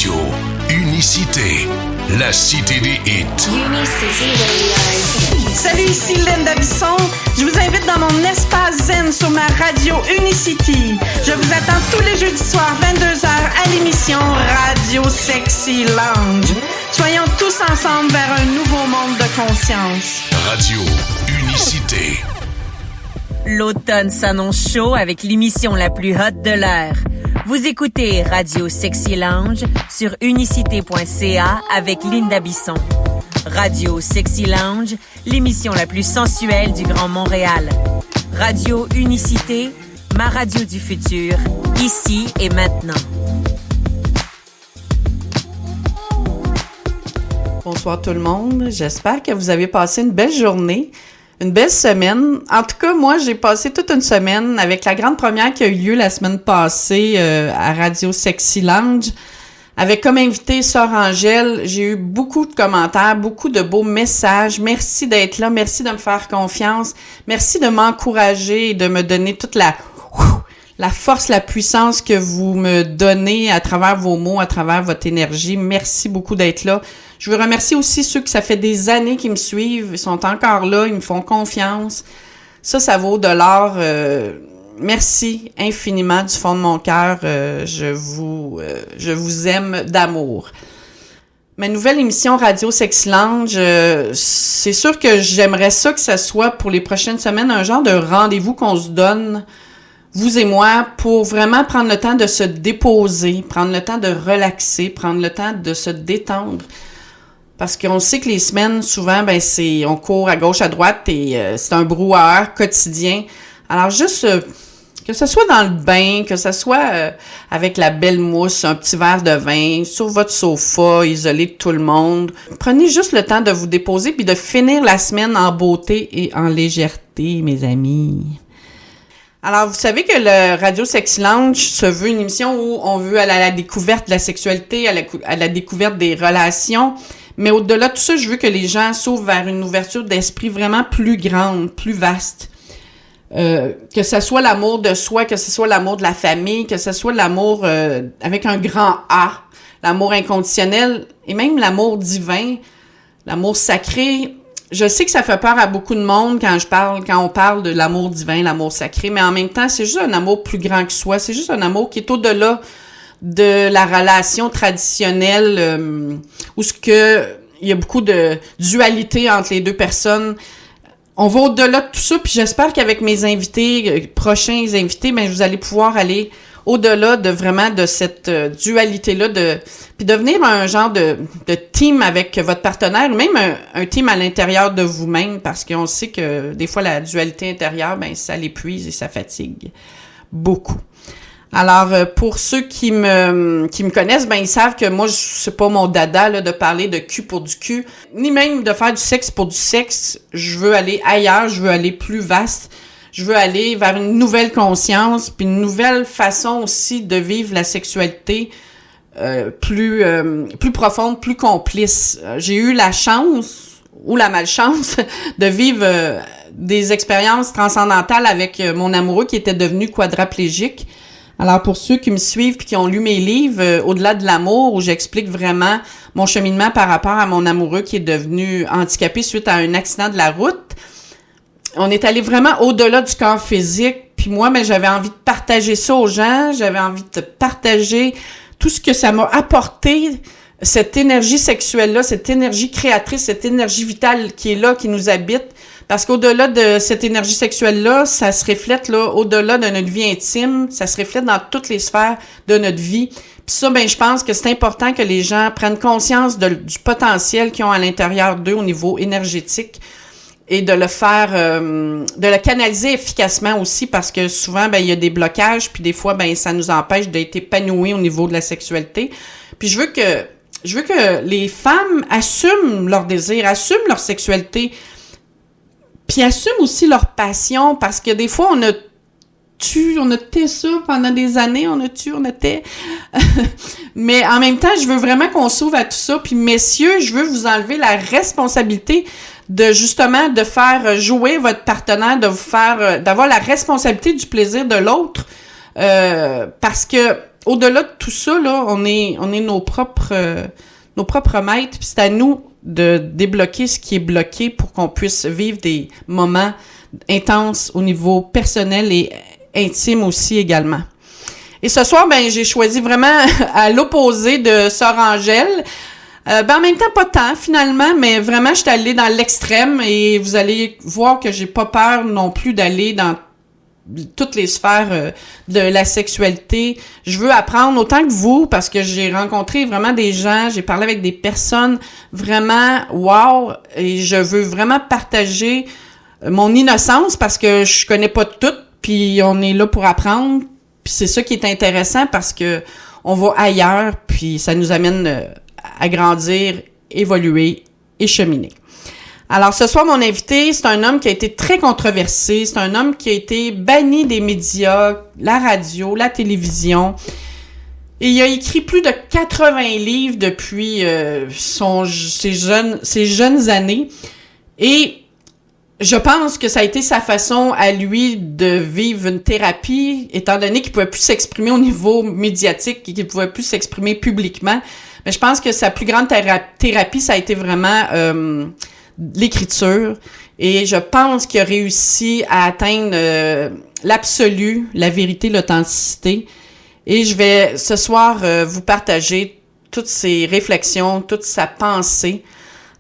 Radio. Unicité. La cité des hits. Unicity Radio. Salut, ici Linda Bisson. Je vous invite dans mon espace zen sur ma radio Unicity. Je vous attends tous les jeudis soirs, 22h, à l'émission Radio Sexy Lounge. Soyons tous ensemble vers un nouveau monde de conscience. Radio Unicité. L'automne s'annonce chaud avec l'émission la plus hot de l'heure. Vous écoutez Radio Sexy Lounge sur unicité.ca avec Linda Bisson. Radio Sexy Lounge, l'émission la plus sensuelle du Grand Montréal. Radio Unicité, ma radio du futur, ici et maintenant. Bonsoir tout le monde, j'espère que vous avez passé une belle journée, une belle semaine. En tout cas, moi, j'ai passé toute une semaine avec la grande première qui a eu lieu la semaine passée à Radio Sexy Lounge. Avec comme invité Sœur Angèle, j'ai eu beaucoup de commentaires, beaucoup de beaux messages. Merci d'être là, merci de me faire confiance, merci de m'encourager et de me donner toute la force, la puissance que vous me donnez à travers vos mots, à travers votre énergie. Merci beaucoup d'être là. Je veux remercier aussi ceux que ça fait des années qui me suivent, ils sont encore là, ils me font confiance. Ça vaut de l'or. Merci infiniment du fond de mon cœur. Je vous aime d'amour. Ma nouvelle émission Radio Sexy Lounge, c'est sûr que j'aimerais ça que ça soit pour les prochaines semaines un genre de rendez-vous qu'on se donne, vous et moi, pour vraiment prendre le temps de se déposer, prendre le temps de relaxer, prendre le temps de se détendre. Parce qu'on sait que les semaines, souvent, on court à gauche, à droite et c'est un brouhaha quotidien. Alors juste que ce soit dans le bain, que ce soit avec la belle mousse, un petit verre de vin, sur votre sofa, isolé de tout le monde. Prenez juste le temps de vous déposer puis de finir la semaine en beauté et en légèreté, mes amis. Alors, vous savez que le Radio Sexy Lounge se veut une émission où on veut aller à la découverte de la sexualité, à la découverte des relations. Mais au-delà de tout ça, je veux que les gens s'ouvrent vers une ouverture d'esprit vraiment plus grande, plus vaste. Que ce soit l'amour de soi, que ce soit l'amour de la famille, que ce soit l'amour avec un grand A, l'amour inconditionnel et même l'amour divin, l'amour sacré. Je sais que ça fait peur à beaucoup de monde quand on parle de l'amour divin, l'amour sacré, mais en même temps, c'est juste un amour plus grand que soi. C'est juste un amour qui est au-delà de la relation traditionnelle où il y a beaucoup de dualité entre les deux personnes. On va au-delà de tout ça, puis j'espère qu'avec mes invités, prochains invités, vous allez pouvoir aller au-delà de vraiment de cette dualité-là, puis devenir un genre de team avec votre partenaire, ou même un team à l'intérieur de vous-même, parce qu'on sait que des fois la dualité intérieure, ça l'épuise et ça fatigue beaucoup. Alors, pour ceux qui me connaissent, ils savent que moi, c'est pas mon dada, là, de parler de cul pour du cul, ni même de faire du sexe pour du sexe. Je veux aller ailleurs, je veux aller plus vaste. Je veux aller vers une nouvelle conscience, puis une nouvelle façon aussi de vivre la sexualité plus profonde, plus complice. J'ai eu la chance, ou la malchance, de vivre des expériences transcendantales avec mon amoureux qui était devenu quadraplégique. Alors, pour ceux qui me suivent et qui ont lu mes livres, Au-delà de l'amour, où j'explique vraiment mon cheminement par rapport à mon amoureux qui est devenu handicapé suite à un accident de la route, on est allé vraiment au-delà du corps physique. Puis moi, j'avais envie de partager ça aux gens. J'avais envie de partager tout ce que ça m'a apporté, cette énergie sexuelle-là, cette énergie créatrice, cette énergie vitale qui est là, qui nous habite. Parce qu'au-delà de cette énergie sexuelle-là, ça se reflète là au-delà de notre vie intime, ça se reflète dans toutes les sphères de notre vie. Puis ça, je pense que c'est important que les gens prennent conscience du potentiel qu'ils ont à l'intérieur d'eux au niveau énergétique et de le faire, de le canaliser efficacement aussi, parce que souvent, il y a des blocages, puis des fois, ça nous empêche d'être épanouis au niveau de la sexualité. Puis je veux que les femmes assument leur désir, assument leur sexualité, puis assument aussi leur passion, parce que des fois, on a été ça pendant des années, on était. Mais en même temps, je veux vraiment qu'on s'ouvre à tout ça. Puis messieurs, je veux vous enlever la responsabilité de justement de faire jouer votre partenaire, de vous faire, d'avoir la responsabilité du plaisir de l'autre, parce que au-delà de tout ça, là, on est nos propres maîtres, puis c'est à nous de débloquer ce qui est bloqué pour qu'on puisse vivre des moments intenses au niveau personnel et intime aussi également. Et ce soir, ben j'ai choisi vraiment à l'opposé de Sœur Angèle. En même temps, pas tant, finalement, mais vraiment, je suis allée dans l'extrême et vous allez voir que j'ai pas peur non plus d'aller dans toutes les sphères de la sexualité. Je veux apprendre autant que vous parce que j'ai rencontré vraiment des gens, j'ai parlé avec des personnes vraiment wow et je veux vraiment partager mon innocence parce que je connais pas tout puis on est là pour apprendre puis c'est ça qui est intéressant parce que on va ailleurs puis ça nous amène à grandir, évoluer et cheminer. Alors, ce soir, mon invité, c'est un homme qui a été très controversé. C'est un homme qui a été banni des médias, la radio, la télévision. Et il a écrit plus de 80 livres depuis ses jeunes années. Et je pense que ça a été sa façon à lui de vivre une thérapie, étant donné qu'il pouvait plus s'exprimer au niveau médiatique et qu'il pouvait plus s'exprimer publiquement. Mais je pense que sa plus grande thérapie, ça a été vraiment l'écriture. Et je pense qu'il a réussi à atteindre l'absolu, la vérité, l'authenticité. Et je vais ce soir vous partager toutes ses réflexions, toute sa pensée.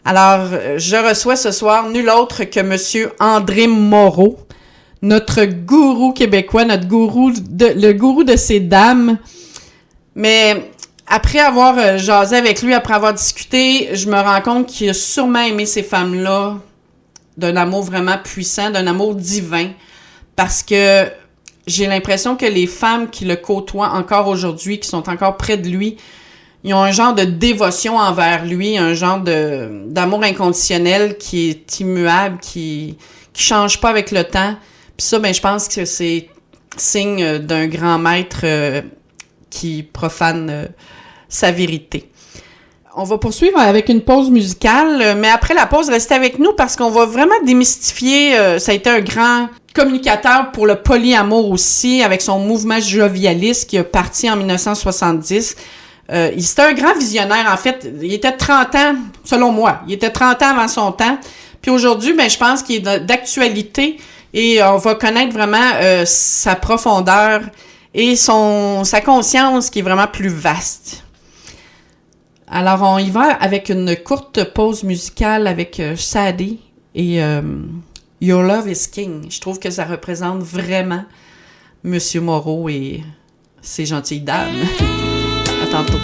Alors, je reçois ce soir nul autre que Monsieur André Moreau, notre gourou québécois, le gourou de ces dames. Mais après avoir jasé avec lui, après avoir discuté, je me rends compte qu'il a sûrement aimé ces femmes-là d'un amour vraiment puissant, d'un amour divin, parce que j'ai l'impression que les femmes qui le côtoient encore aujourd'hui, qui sont encore près de lui, ils ont un genre de dévotion envers lui, un genre d'amour inconditionnel qui est immuable, qui change pas avec le temps. Puis ça, ben je pense que c'est signe d'un grand maître qui profane sa vérité. On va poursuivre avec une pause musicale, mais après la pause, restez avec nous parce qu'on va vraiment démystifier. Ça a été un grand communicateur pour le polyamour aussi, avec son mouvement jovialiste qui est parti en 1970. C'était un grand visionnaire, en fait. Il était 30 ans, selon moi. Il était 30 ans avant son temps. Puis aujourd'hui, ben je pense qu'il est d'actualité et on va connaître vraiment sa profondeur et sa conscience qui est vraiment plus vaste. Alors, on y va avec une courte pause musicale avec Sadie et Your Love is King. Je trouve que ça représente vraiment Monsieur Moreau et ses gentilles dames. À tantôt.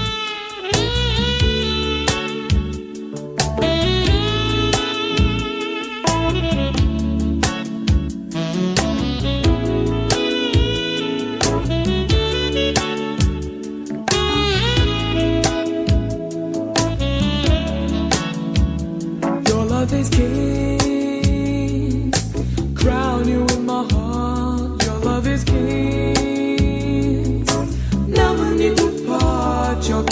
Is king, crown you in my heart. Your love is king, never need to part. Your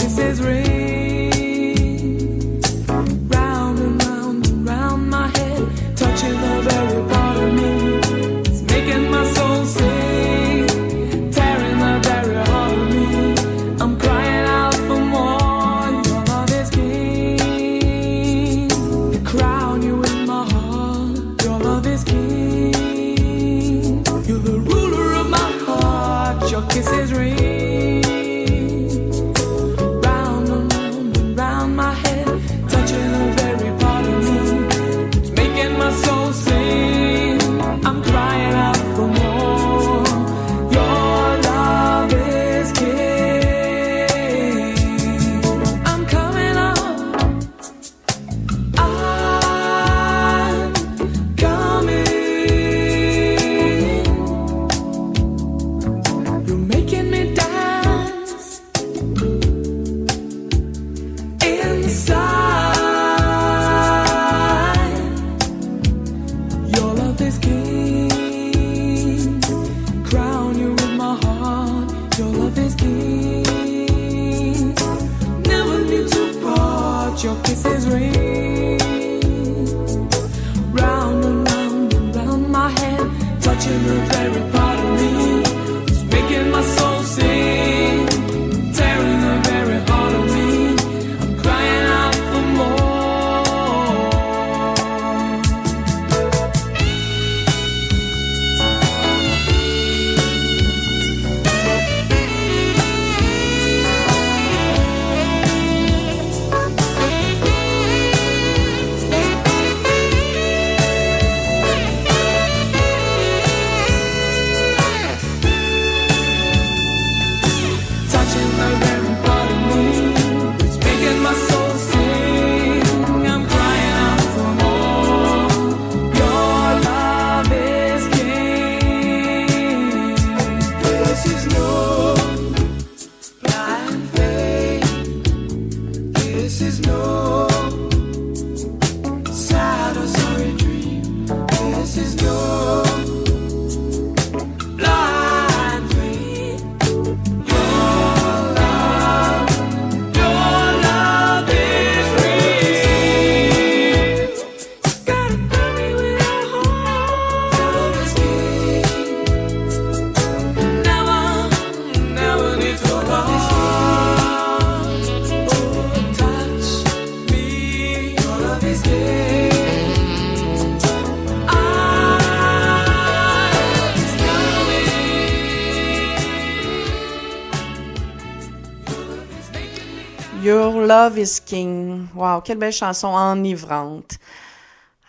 Your Love is King. Wow, quelle belle chanson enivrante.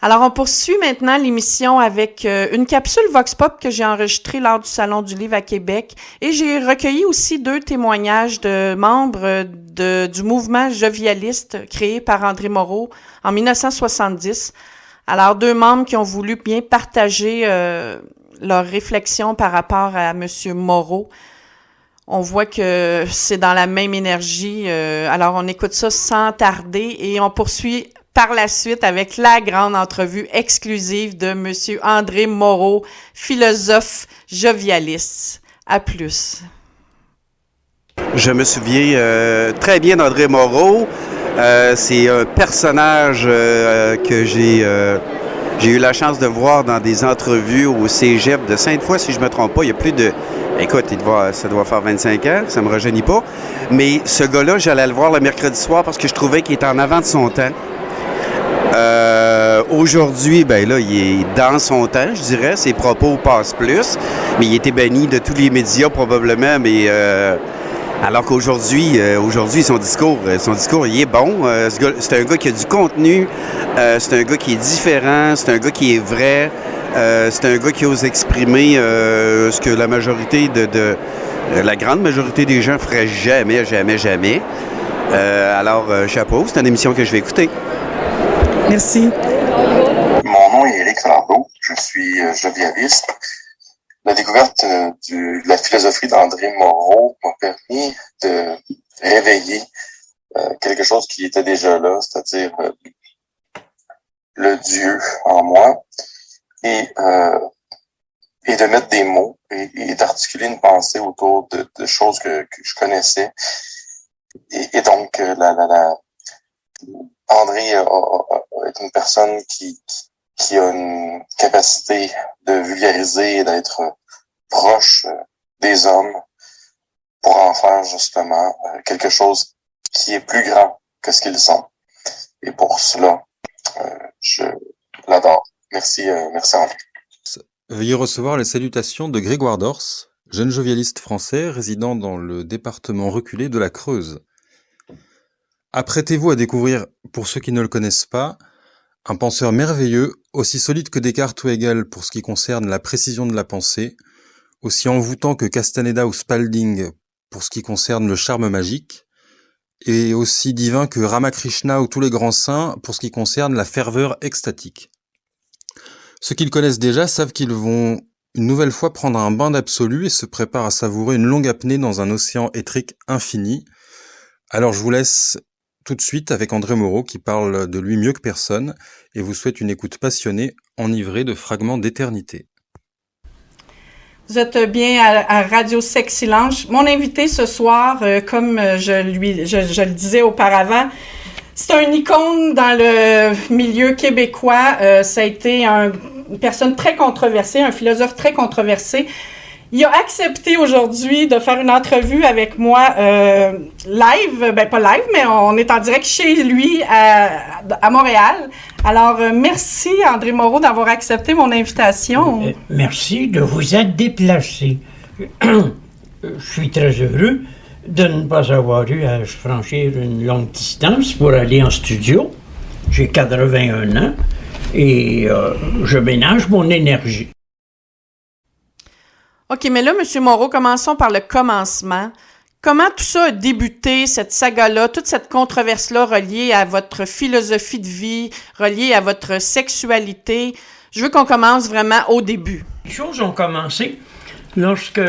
Alors, on poursuit maintenant l'émission avec une capsule Vox Pop que j'ai enregistrée lors du Salon du Livre à Québec. Et j'ai recueilli aussi 2 témoignages de membres du mouvement jovialiste créé par André Moreau en 1970. Alors, 2 membres qui ont voulu bien partager leurs réflexions par rapport à Monsieur Moreau. On voit que c'est dans la même énergie. Alors, on écoute ça sans tarder et on poursuit par la suite avec la grande entrevue exclusive de Monsieur André Moreau, philosophe jovialiste. À plus. Je me souviens très bien d'André Moreau. C'est un personnage que j'ai eu la chance de voir dans des entrevues au Cégep de Sainte-Foy, si je me trompe pas. Il y a plus de... Écoute, ça doit faire 25 ans, ça me rajeunit pas. Mais ce gars-là, j'allais le voir le mercredi soir parce que je trouvais qu'il était en avant de son temps. Aujourd'hui, ben là, il est dans son temps, je dirais. Ses propos passent plus. Mais il était banni de tous les médias, probablement. Mais alors qu'aujourd'hui, son discours, il est bon. C'est un gars qui a du contenu. C'est un gars qui est différent. C'est un gars qui est vrai. C'est un gars qui ose exprimer ce que la majorité la grande majorité des gens feraient jamais. Alors, chapeau, c'est une émission que je vais écouter. Merci. Mon nom est Éric Lambeau, je suis jovialiste. La découverte de la philosophie d'André Moreau m'a permis de réveiller quelque chose qui était déjà là, c'est-à-dire le Dieu en moi, et de mettre des mots et d'articuler une pensée autour de choses que je connaissais. Et donc, André est une personne qui a une capacité de vulgariser et d'être proche des hommes pour en faire justement quelque chose qui est plus grand que ce qu'ils sont. Et pour cela, je l'adore. Merci André. Veuillez recevoir les salutations de Grégoire Dors, jeune jovialiste français résidant dans le département reculé de la Creuse. Apprêtez-vous à découvrir, pour ceux qui ne le connaissent pas, un penseur merveilleux, aussi solide que Descartes ou Hegel pour ce qui concerne la précision de la pensée, aussi envoûtant que Castaneda ou Spalding pour ce qui concerne le charme magique, et aussi divin que Ramakrishna ou tous les grands saints pour ce qui concerne la ferveur extatique. Ceux qui le connaissent déjà savent qu'ils vont une nouvelle fois prendre un bain d'absolu et se préparent à savourer une longue apnée dans un océan éthrique infini. Alors je vous laisse tout de suite avec André Moreau qui parle de lui mieux que personne et vous souhaite une écoute passionnée, enivrée de fragments d'éternité. Vous êtes bien à Radio Sexy Lounge. Mon invité ce soir, comme je le disais auparavant, c'est un icône dans le milieu québécois. Ça a été une personne très controversée, un philosophe très controversé. Il a accepté aujourd'hui de faire une entrevue avec moi live, pas live, mais on est en direct chez lui à Montréal. Alors, merci André Moreau d'avoir accepté mon invitation. Merci de vous être déplacé. Je suis très heureux de ne pas avoir eu à franchir une longue distance pour aller en studio. J'ai 81 ans et je ménage mon énergie. OK, mais là, M. Moreau, commençons par le commencement. Comment tout ça a débuté, cette saga-là, toute cette controverse-là reliée à votre philosophie de vie, reliée à votre sexualité? Je veux qu'on commence vraiment au début. Les choses ont commencé lorsque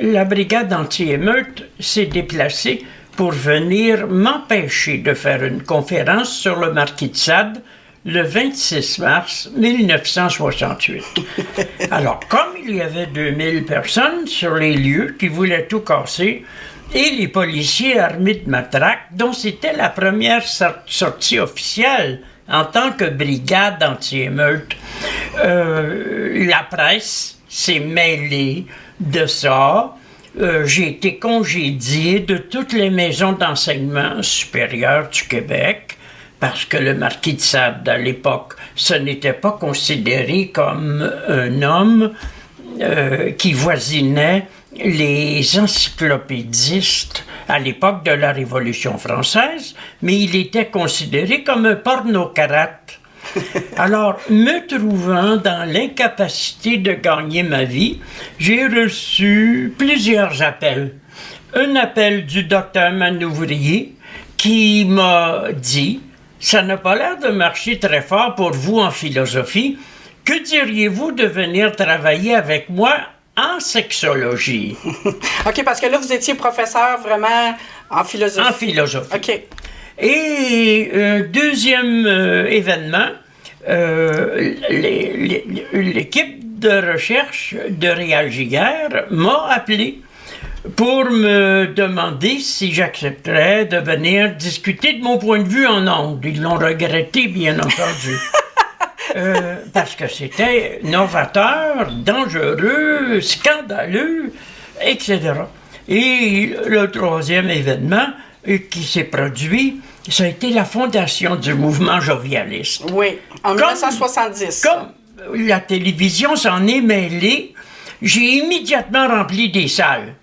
la brigade anti-émeute s'est déplacée pour venir m'empêcher de faire une conférence sur le marquis de Sade le 26 mars 1968. Alors, comme il y avait 2000 personnes sur les lieux qui voulaient tout casser, et les policiers armés de matraques, dont c'était la première sortie officielle en tant que brigade anti-émeute, la presse s'est mêlée de ça. J'ai été congédié de toutes les maisons d'enseignement supérieur du Québec, parce que le marquis de Sade, à l'époque, ce n'était pas considéré comme un homme qui voisinait les encyclopédistes à l'époque de la Révolution française, mais il était considéré comme un pornocrate. Alors, me trouvant dans l'incapacité de gagner ma vie, j'ai reçu plusieurs appels. Un appel du docteur Manouvrier qui m'a dit « Ça n'a pas l'air de marcher très fort pour vous en philosophie. Que diriez-vous de venir travailler avec moi en sexologie? » OK, parce que là, vous étiez professeur vraiment en philosophie. En philosophie. OK. Et deuxième événement, l'équipe de recherche de Réal Giguère m'a appelé pour me demander si j'accepterais de venir discuter de mon point de vue en ondes. Ils l'ont regretté, bien entendu. Parce que c'était novateur, dangereux, scandaleux, etc. Et le troisième événement qui s'est produit, ça a été la fondation du mouvement jovialiste. Oui, en 1970. Comme la télévision s'en est mêlée, j'ai immédiatement rempli des salles.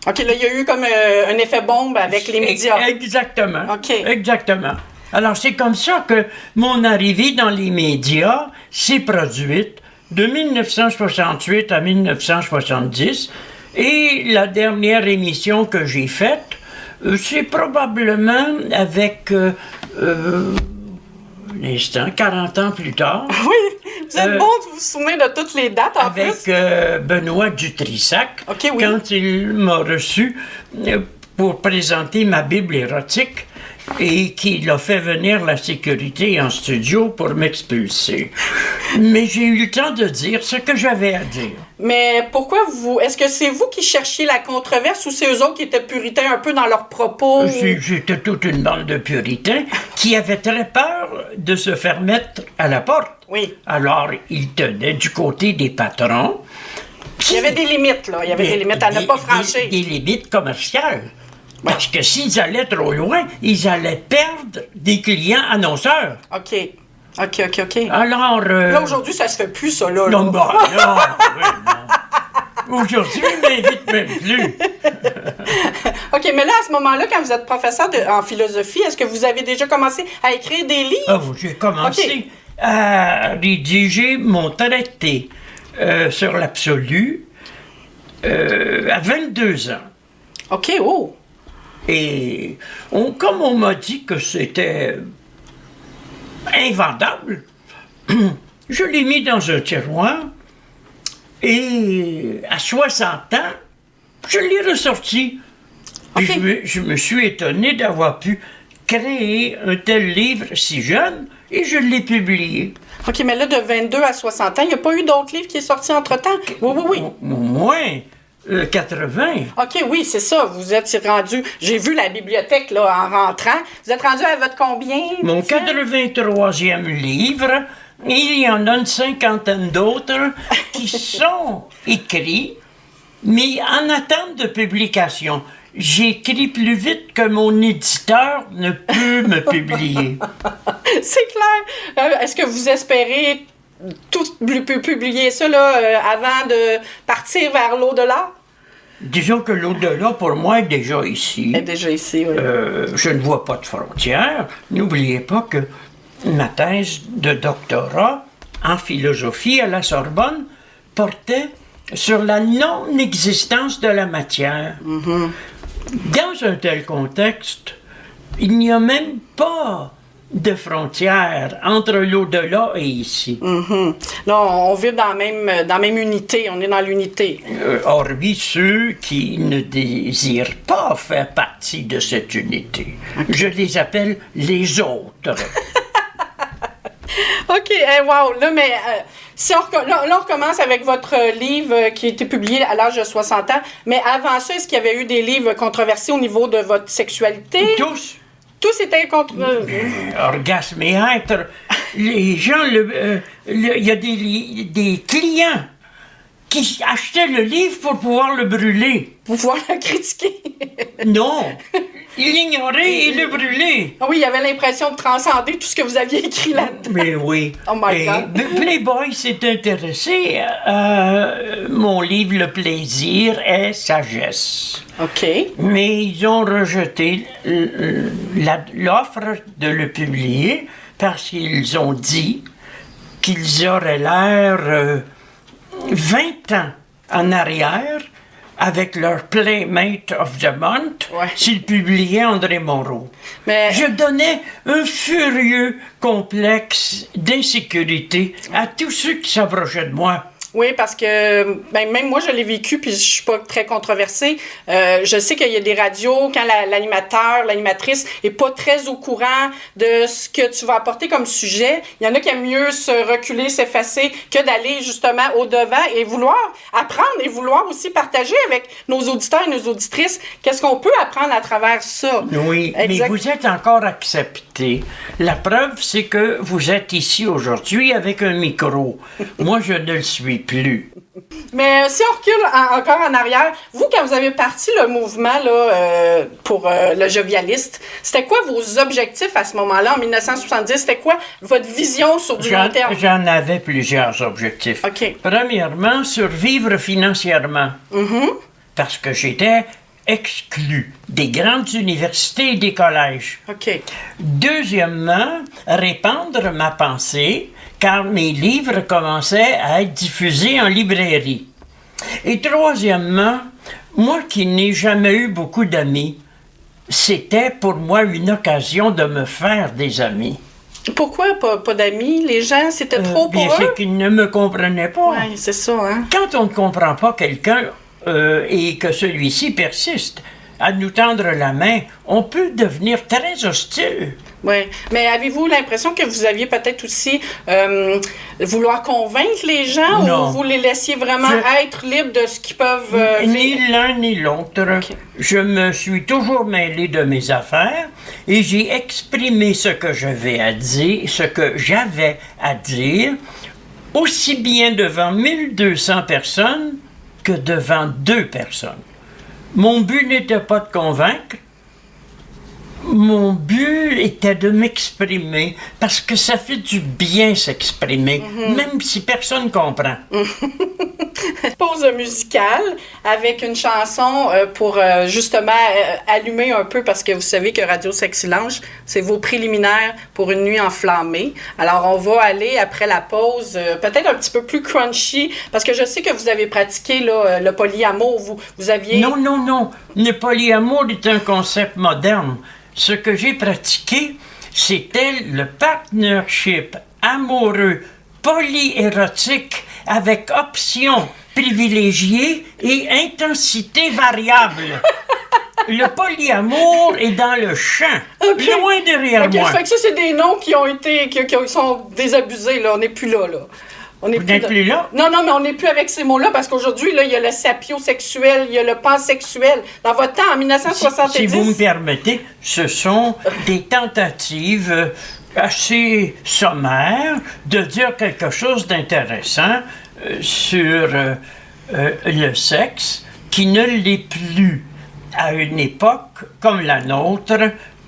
OK, là, il y a eu comme un effet bombe avec les médias. Exactement. OK. Exactement. Alors, c'est comme ça que mon arrivée dans les médias s'est produite de 1968 à 1970. Et la dernière émission que j'ai faite, c'est probablement avec, l'instant, 40 ans plus tard. Oui, vous êtes bon de vous souvenir de toutes les dates en avec, plus. Benoît Dutrissac, OK, oui. quand il m'a reçu pour présenter ma Bible érotique et qu'il a fait venir la sécurité en studio pour m'expulser. Mais j'ai eu le temps de dire ce que j'avais à dire. Mais pourquoi vous... Est-ce que c'est vous qui cherchiez la controverse ou c'est eux autres qui étaient puritains un peu dans leurs propos? J'étais toute une bande de puritains qui avaient très peur de se faire mettre à la porte. Oui. Alors, ils tenaient du côté des patrons. Il y avait des limites, là. Il y avait des limites à ne pas franchir. Des limites commerciales. Parce que s'ils allaient trop loin, ils allaient perdre des clients annonceurs. OK. Alors... Là, aujourd'hui, ça se fait plus, ça, là. Non, bah, non, oui, non. Aujourd'hui, ils m'invitent même plus. OK, mais là, à ce moment-là, quand vous êtes professeur en philosophie, est-ce que vous avez déjà commencé à écrire des livres? Ah, j'ai commencé à rédiger mon traité sur l'absolu à 22 ans. OK, oh! Et comme on m'a dit que c'était invendable, je l'ai mis dans un tiroir et à 60 ans, je l'ai ressorti. Puis je me suis étonné d'avoir pu créer un tel livre si jeune et je l'ai publié. OK, mais là, de 22 à 60 ans, il n'y a pas eu d'autres livres qui sont sortis entre-temps? Oui. Moins 80. OK, oui, c'est ça. Vous êtes rendu... J'ai vu la bibliothèque, là, en rentrant. Vous êtes rendu à votre combien? Mon 83e livre. Il y en a une cinquantaine d'autres qui sont écrits, mais en attente de publication. J'écris plus vite que mon éditeur ne peut me publier. C'est clair. Est-ce que vous espérez tout publier ça là, avant de partir vers l'au-delà? Disons que l'au-delà, pour moi, est déjà ici. Est déjà ici, oui. Je ne vois pas de frontières. N'oubliez pas que ma thèse de doctorat en philosophie à la Sorbonne portait sur la non-existence de la matière. Mm-hmm. Dans un tel contexte, il n'y a même pas de frontières entre l'au-delà et ici. Mm-hmm. Là, on vit dans la même unité, on est dans l'unité. Hormis ceux qui ne désirent pas faire partie de cette unité. Okay. Je les appelle les autres. OK, wow, là, mais si on recommence avec votre livre qui a été publié à l'âge de 60 ans, mais avant ça, est-ce qu'il y avait eu des livres controversés au niveau de votre sexualité? Tous. Tous étaient Orgasme et être. Les gens, il y a des clients qui achetaient le livre pour pouvoir le brûler. Pour pouvoir le critiquer. Non. l'ignorer et le brûler. Ah oui, il y avait l'impression de transcender tout ce que vous aviez écrit là-dedans. Mais oui. Oh my Et God. Playboy s'est intéressé à mon livre Le plaisir et sagesse. OK. Mais ils ont rejeté l'offre de le publier parce qu'ils ont dit qu'ils auraient l'air 20 ans en arrière avec leur Playmate of the Month Ouais. s'ils publiaient André Moreau. Mais Je donnais un furieux complexe d'insécurité à tous ceux qui s'approchaient de moi. oui, parce que ben, même moi, je l'ai vécu, puis je suis pas très controversée. Je sais qu'il y a des radios, quand l'animateur, l'animatrice est pas très au courant de ce que tu vas apporter comme sujet, il y en a qui aiment mieux se reculer, s'effacer, que d'aller justement au-devant et vouloir apprendre et vouloir aussi partager avec nos auditeurs et nos auditrices qu'est-ce qu'on peut apprendre à travers ça. Oui, Exact. mais vous êtes encore accepté. La preuve, c'est que vous êtes ici aujourd'hui avec un micro. Moi, je ne le suis plus. Mais si on recule encore en arrière, vous, quand vous avez parti le mouvement là, pour le jovialiste, c'était quoi vos objectifs à ce moment-là, en 1970? C'était quoi votre vision sur du long terme? J'en avais plusieurs objectifs. OK. Premièrement, survivre financièrement. Parce que j'étais exclu des grandes universités et des collèges. OK. Deuxièmement, répandre ma pensée, car mes livres commençaient à être diffusés en librairie. Et troisièmement, moi qui n'ai jamais eu beaucoup d'amis, c'était pour moi une occasion de me faire des amis. Pourquoi pas d'amis? Les gens, c'était trop Bien, pour eux? c'est qu'ils ne me comprenaient pas. Oui, c'est ça, hein? Quand on ne comprend pas quelqu'un et que celui-ci persiste à nous tendre la main, on peut devenir très hostile. Oui. Mais avez-vous l'impression que vous aviez peut-être aussi vouloir convaincre les gens Non. ou vous les laissiez vraiment être libres de ce qu'ils peuvent Ni vivre? l'un ni l'autre. Ok. Je me suis toujours mêlé de mes affaires et j'ai exprimé ce que j'avais à dire, aussi bien devant 1200 personnes que devant 2 personnes. Mon but n'était pas de convaincre. Mon but était de m'exprimer parce que ça fait du bien s'exprimer, même si personne comprend. Pause musicale avec une chanson pour justement allumer un peu parce que vous savez que Radio Sexy Lounge, c'est vos préliminaires pour une nuit enflammée. Alors on va aller après la pause peut-être un petit peu plus crunchy parce que je sais que vous avez pratiqué là, le polyamour. Vous aviez... Non, non, non. Le polyamour est un concept moderne. Ce que j'ai pratiqué, c'était le partnership amoureux polyérotique avec options privilégiées et intensité variable. Le polyamour est dans le champ, loin derrière OK, moi. ça fait que ça, c'est des noms qui ont été, qui sont désabusés, là. On n'est plus là, là. On est Vous n'êtes plus là? Non, non, mais on n'est plus avec ces mots-là parce qu'aujourd'hui, là, il y a le sapiosexuel, il y a le pansexuel. Dans votre temps, en 1970... Si vous me permettez, ce sont des tentatives assez sommaires de dire quelque chose d'intéressant sur le sexe qui ne l'est plus à une époque comme la nôtre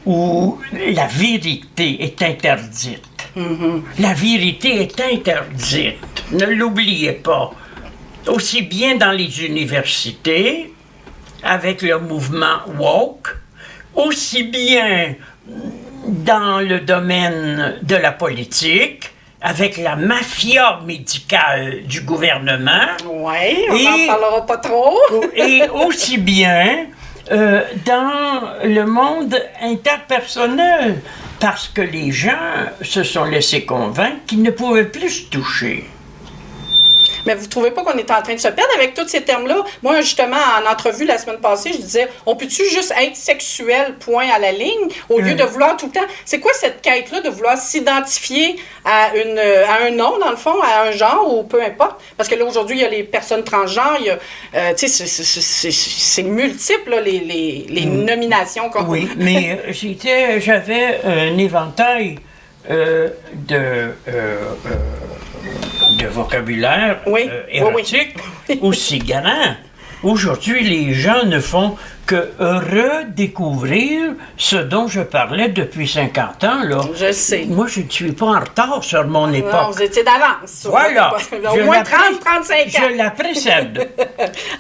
où la vérité est interdite. La vérité est interdite. Ne l'oubliez pas. Aussi bien dans les universités, avec le mouvement woke, aussi bien dans le domaine de la politique, avec la mafia médicale du gouvernement. Oui, on Et- n'en parlera pas trop. Et aussi bien dans le monde interpersonnel, parce que les gens se sont laissés convaincre qu'ils ne pouvaient plus se toucher. Mais vous trouvez pas qu'on est en train de se perdre avec tous ces termes-là? Moi, justement, en entrevue la semaine passée, je disais, on peut-tu juste être sexuel, point à la ligne, au lieu de vouloir tout le temps... C'est quoi cette quête-là de vouloir s'identifier à un nom, dans le fond, à un genre, ou peu importe? Parce que là, aujourd'hui, il y a les personnes transgenres, il y a... tu sais, c'est multiple, là, les nominations qu'on... Oui, mais j'avais un éventail de vocabulaire Oui, érotique oui. aussi grand Aujourd'hui, les gens ne font que redécouvrir ce dont je parlais depuis 50 ans. Là. Je sais. Moi, je ne suis pas en retard sur mon époque. Non, vous étiez d'avance. Voilà. Au moins 30-35 ans. Je la précède.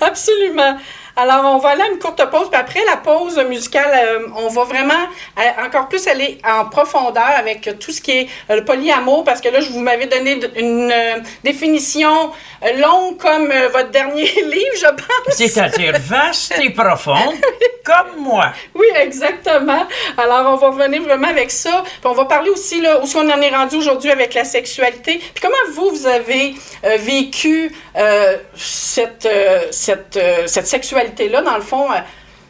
Absolument. Alors, on va aller à une courte pause, puis après la pause musicale, on va vraiment encore plus aller en profondeur avec tout ce qui est le polyamour, parce que là, vous m'avez donné une définition longue comme votre dernier livre, je pense. C'est-à-dire vaste et profonde, comme moi. Oui, exactement. Alors, on va revenir vraiment avec ça. Puis on va parler aussi, là, où on en est rendu aujourd'hui avec la sexualité. Puis comment vous avez vécu cette sexualité-là, dans le fond,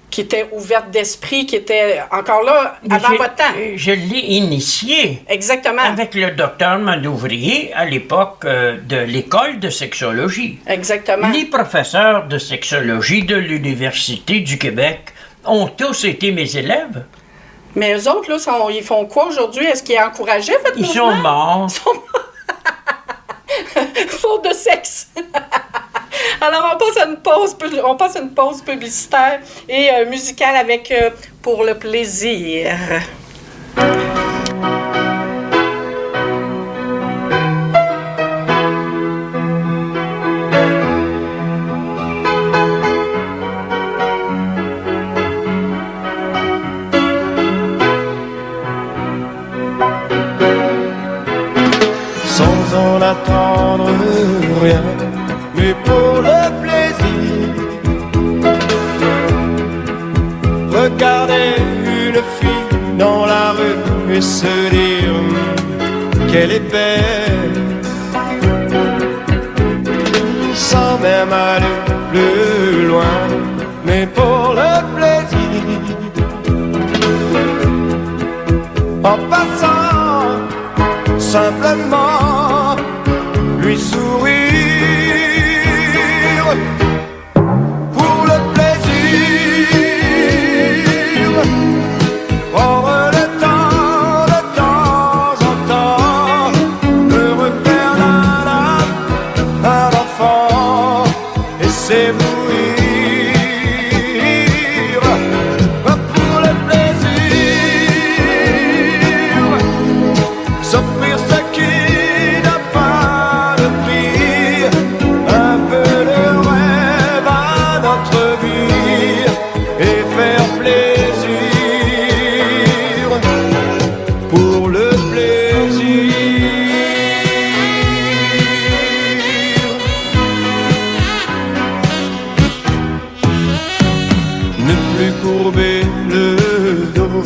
qui était ouverte d'esprit, qui était encore là avant votre temps. Je l'ai initiée. Exactement. Avec le docteur Manouvrier à l'époque de l'école de sexologie. Exactement. Les professeurs de sexologie de l'Université du Québec ont tous été mes élèves. Mais eux autres, là, ils font quoi aujourd'hui? Est-ce qu'ils encourageaient votre mouvement? Ils sont morts. Ils sont morts. Faute de sexe. Alors, on passe à une pause publicitaire et musicale avec Pour le plaisir. Sans en attendre rien, mais pour le plaisir. Regarder une fille dans la rue et se dire qu'elle est belle, sans même aller plus loin, mais pour le plaisir. En passant, simplement lui sourire. Pour le plaisir, prendre le temps de temps en temps de refaire un enfant et s'éblouir. Pour le plaisir, s'offrir ce qui n'a pas de prix, un peu de rêve à notre vie et faire plaisir. Pour le plaisir, ne plus courber le dos,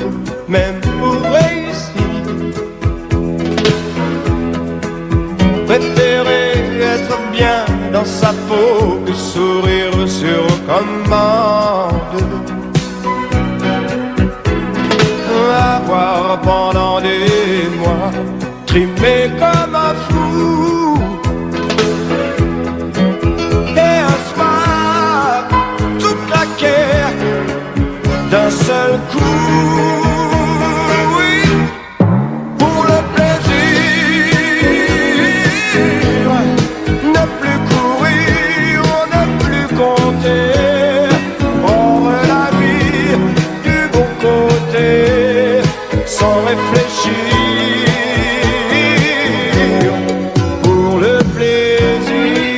même pour réussir. Préférer être bien dans sa peau que sourire sur commande. Avoir pendant des mois trimé comme un fou, et un soir tout claquer d'un seul coup. Oui, pour le plaisir, ne plus courir, ne plus compter, prendre la vie du bon côté, sans réfléchir. Pour le plaisir,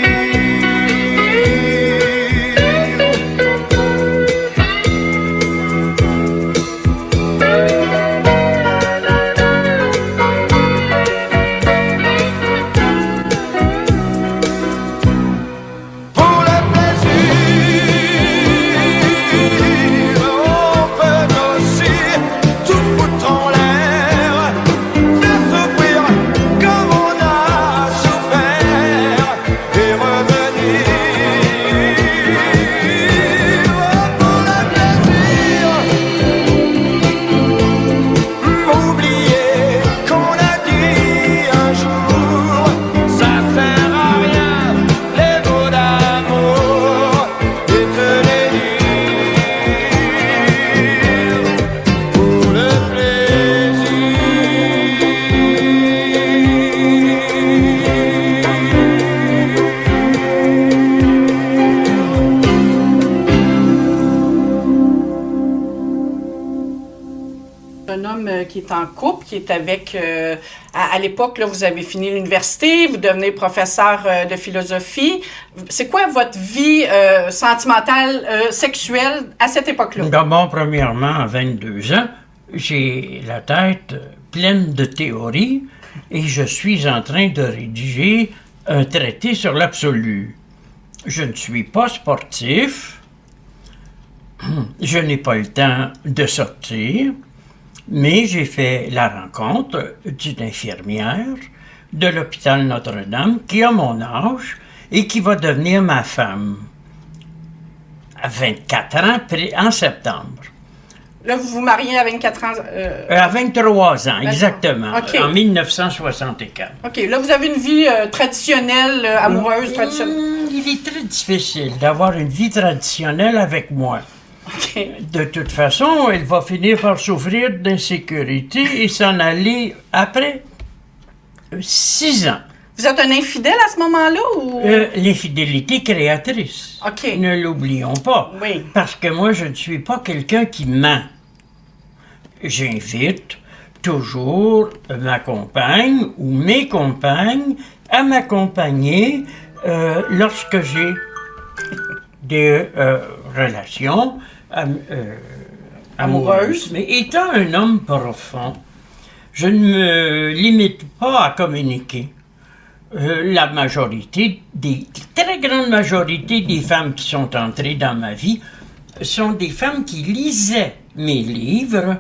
Un homme qui est en couple, qui est avec... à l'époque, là, vous avez fini l'université, vous devenez professeur de philosophie. C'est quoi votre vie sentimentale, sexuelle à cette époque-là? D'abord, premièrement, à 22 ans, j'ai la tête pleine de théories et je suis en train de rédiger un traité sur l'absolu. Je ne suis pas sportif, je n'ai pas le temps de sortir, mais j'ai fait la rencontre d'une infirmière de l'hôpital Notre-Dame qui a mon âge et qui va devenir ma femme à 24 ans en septembre. Là, vous vous mariez à 24 ans? À 23 ans, exactement, OK. en 1964. OK. Là, vous avez une vie traditionnelle, amoureuse, traditionnelle. Il est très difficile d'avoir une vie traditionnelle avec moi. OK. De toute façon, elle va finir par souffrir d'insécurité et s'en aller après 6 ans. Vous êtes un infidèle à ce moment-là ou? L'infidélité créatrice. OK. Ne l'oublions pas. Oui. Parce que moi, je ne suis pas quelqu'un qui ment. J'invite toujours ma compagne ou mes compagnes à m'accompagner lorsque j'ai des relations amoureuses. Mais étant un homme profond, je ne me limite pas à communiquer. La très grande majorité des femmes qui sont entrées dans ma vie sont des femmes qui lisaient mes livres,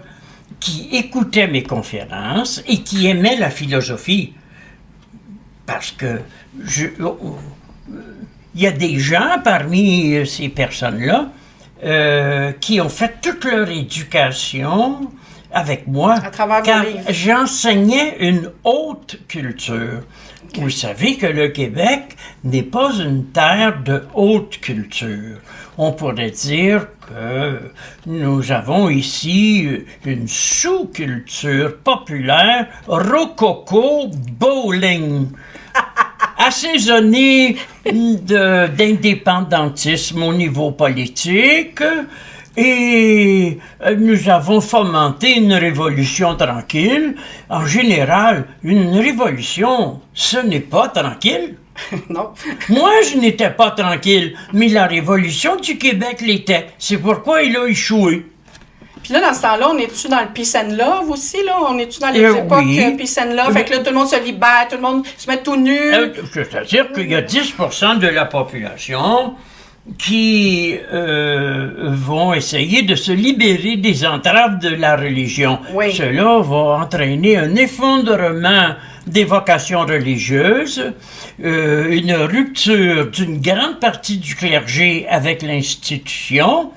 qui écoutaient mes conférences et qui aimaient la philosophie. Parce que il y a des gens parmi ces personnes-là qui ont fait toute leur éducation avec moi, à travers vos car livres. j'enseignais une haute culture. Okay. Vous savez que le Québec n'est pas une terre de haute culture. On pourrait dire que nous avons ici une sous-culture populaire rococo bowling, assaisonnée d'indépendantisme au niveau politique. Et nous avons fomenté une révolution tranquille. En général, une révolution, ce n'est pas tranquille. Non. Moi, je n'étais pas tranquille, mais la révolution du Québec l'était. C'est pourquoi il a échoué. Puis là, dans ce temps-là, on est-tu dans le peace and love aussi, là? On est-tu dans les époques oui. Peace and love? Fait que là, tout le monde se libère, tout le monde se met tout nu. C'est-à-dire qu'il y a 10% de la population qui vont essayer de se libérer des entraves de la religion. Oui. Cela va entraîner un effondrement des vocations religieuses, une rupture d'une grande partie du clergé avec l'institution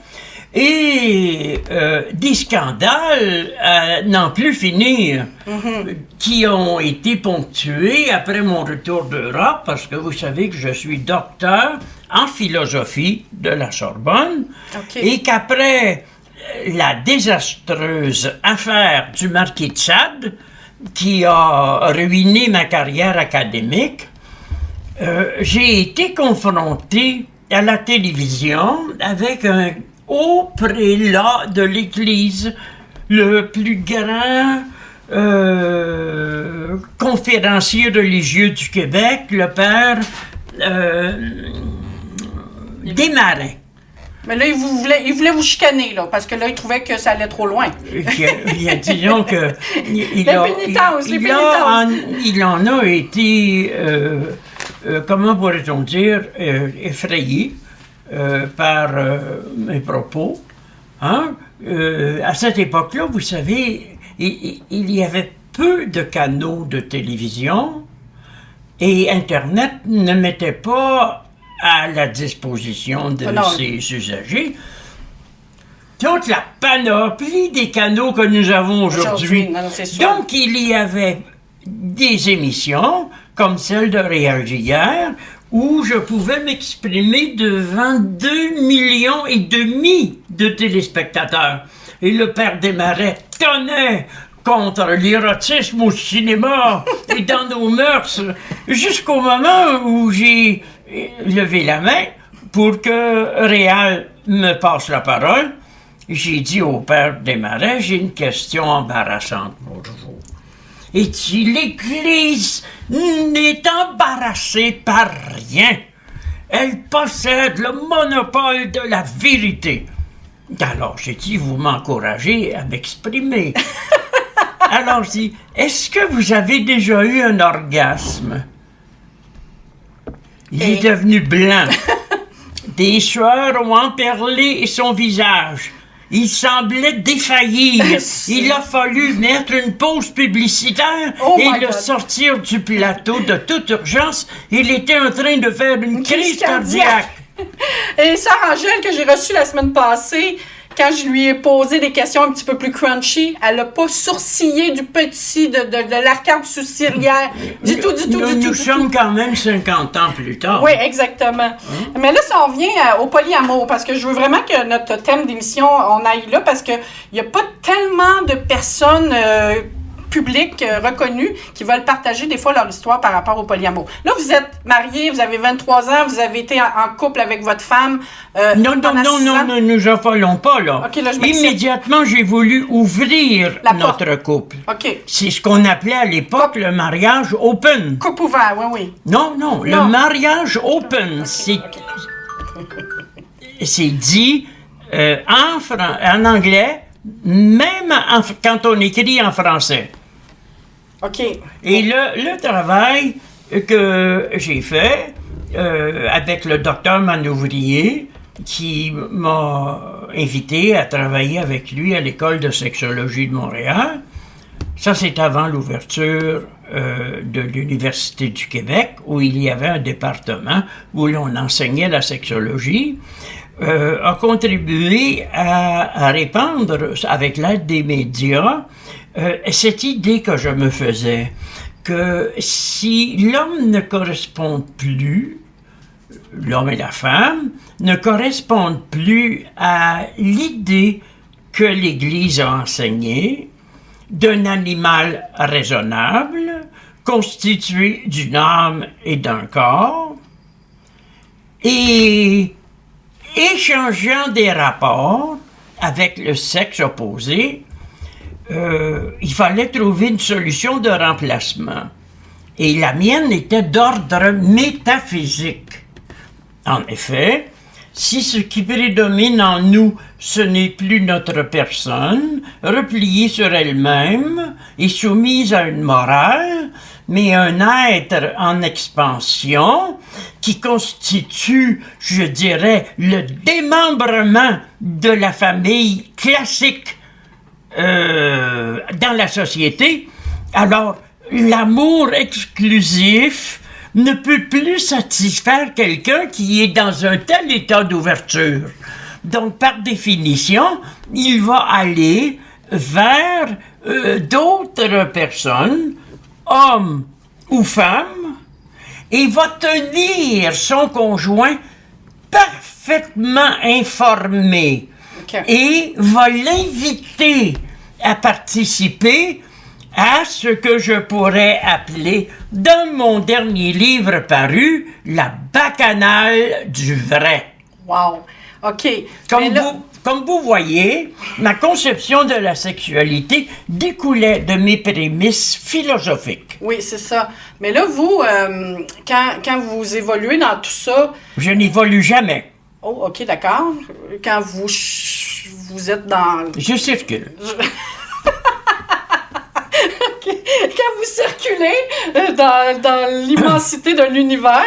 et des scandales à n'en plus finir qui ont été ponctués après mon retour d'Europe, parce que vous savez que je suis docteur en philosophie de la Sorbonne, et qu'après la désastreuse affaire du marquis de Sade, qui a ruiné ma carrière académique, j'ai été confronté à la télévision avec un haut prélat de l'Église, le plus grand conférencier religieux du Québec, le père Desmarins. Mais là, il voulait vous chicaner, là, parce que là, il trouvait que ça allait trop loin. Disons que... Il en a été, comment pourrait-on dire, effrayé par mes propos. Hein? À cette époque-là, vous savez, il y avait peu de canaux de télévision et Internet ne mettait pas à la disposition de ses usagers toute la panoplie des canaux que nous avons aujourd'hui. Donc, il y avait des émissions, comme celle de Réal Giguère, où je pouvais m'exprimer devant 2,5 millions de téléspectateurs. Et le père Desmarins tonnait contre l'érotisme au cinéma et dans nos mœurs, jusqu'au moment où j'ai levé la main pour que Réal me passe la parole. J'ai dit au père Desmarais, j'ai une question embarrassante pour vous. Et dit, l'Église n'est embarrassée par rien. Elle possède le monopole de la vérité. Alors, j'ai dit, vous m'encouragez à m'exprimer. Alors, je dis, est-ce que vous avez déjà eu un orgasme? Il est devenu blanc. Des sueurs ont emperlé son visage. Il semblait défaillir. Il a fallu mettre une pause publicitaire et le sortir du plateau de toute urgence. Il était en train de faire une crise cardiaque. Et Sœur Angèle, que j'ai reçue la semaine passée, quand je lui ai posé des questions un petit peu plus crunchy, elle n'a pas sourcillé du petit, de l'arcade sourcilière. Du tout. Nous sommes quand même 50 ans plus tard. Oui, exactement. Mais là, ça en vient au polyamour, parce que je veux vraiment que notre thème d'émission, on aille là, parce qu'il n'y a pas tellement de personnes publics reconnus qui veulent partager des fois leur histoire par rapport au polyamour. Là, vous êtes mariés, vous avez 23 ans, vous avez été en couple avec votre femme. Non, nous affolons pas, là. Okay, là, immédiatement, j'ai voulu ouvrir notre couple. OK. C'est ce qu'on appelait à l'époque le mariage open. Couple ouvert, oui. Non, le mariage open, c'est dit en anglais, même quand on écrit en français. OK. Et le travail que j'ai fait avec le docteur Manouvrier, qui m'a invité à travailler avec lui à l'École de sexologie de Montréal, ça c'est avant l'ouverture de l'Université du Québec, où il y avait un département où l'on enseignait la sexologie, a contribué à répandre, avec l'aide des médias, cette idée que je me faisais, que si l'homme ne correspond plus, l'homme et la femme, ne correspondent plus à l'idée que l'Église a enseignée d'un animal raisonnable, constitué d'une âme et d'un corps, et échangeant des rapports avec le sexe opposé, il fallait trouver une solution de remplacement. Et la mienne était d'ordre métaphysique. En effet, si ce qui prédomine en nous, ce n'est plus notre personne, repliée sur elle-même et soumise à une morale, mais un être en expansion qui constitue, je dirais, le démembrement de la famille classique dans la société, alors l'amour exclusif ne peut plus satisfaire quelqu'un qui est dans un tel état d'ouverture. Donc, par définition, il va aller vers d'autres personnes, hommes ou femmes, et va tenir son conjoint parfaitement informé et va l'inviter à participer à ce que je pourrais appeler, dans mon dernier livre paru, la bacchanale du vrai. Wow! OK. Comme vous voyez, ma conception de la sexualité découlait de mes prémices philosophiques. Oui, c'est ça. Mais là, vous, quand vous évoluez dans tout ça... Je n'évolue jamais. Oh, OK, d'accord. Quand vous êtes dans... Je circule. Quand vous circulez dans l'immensité de l'univers,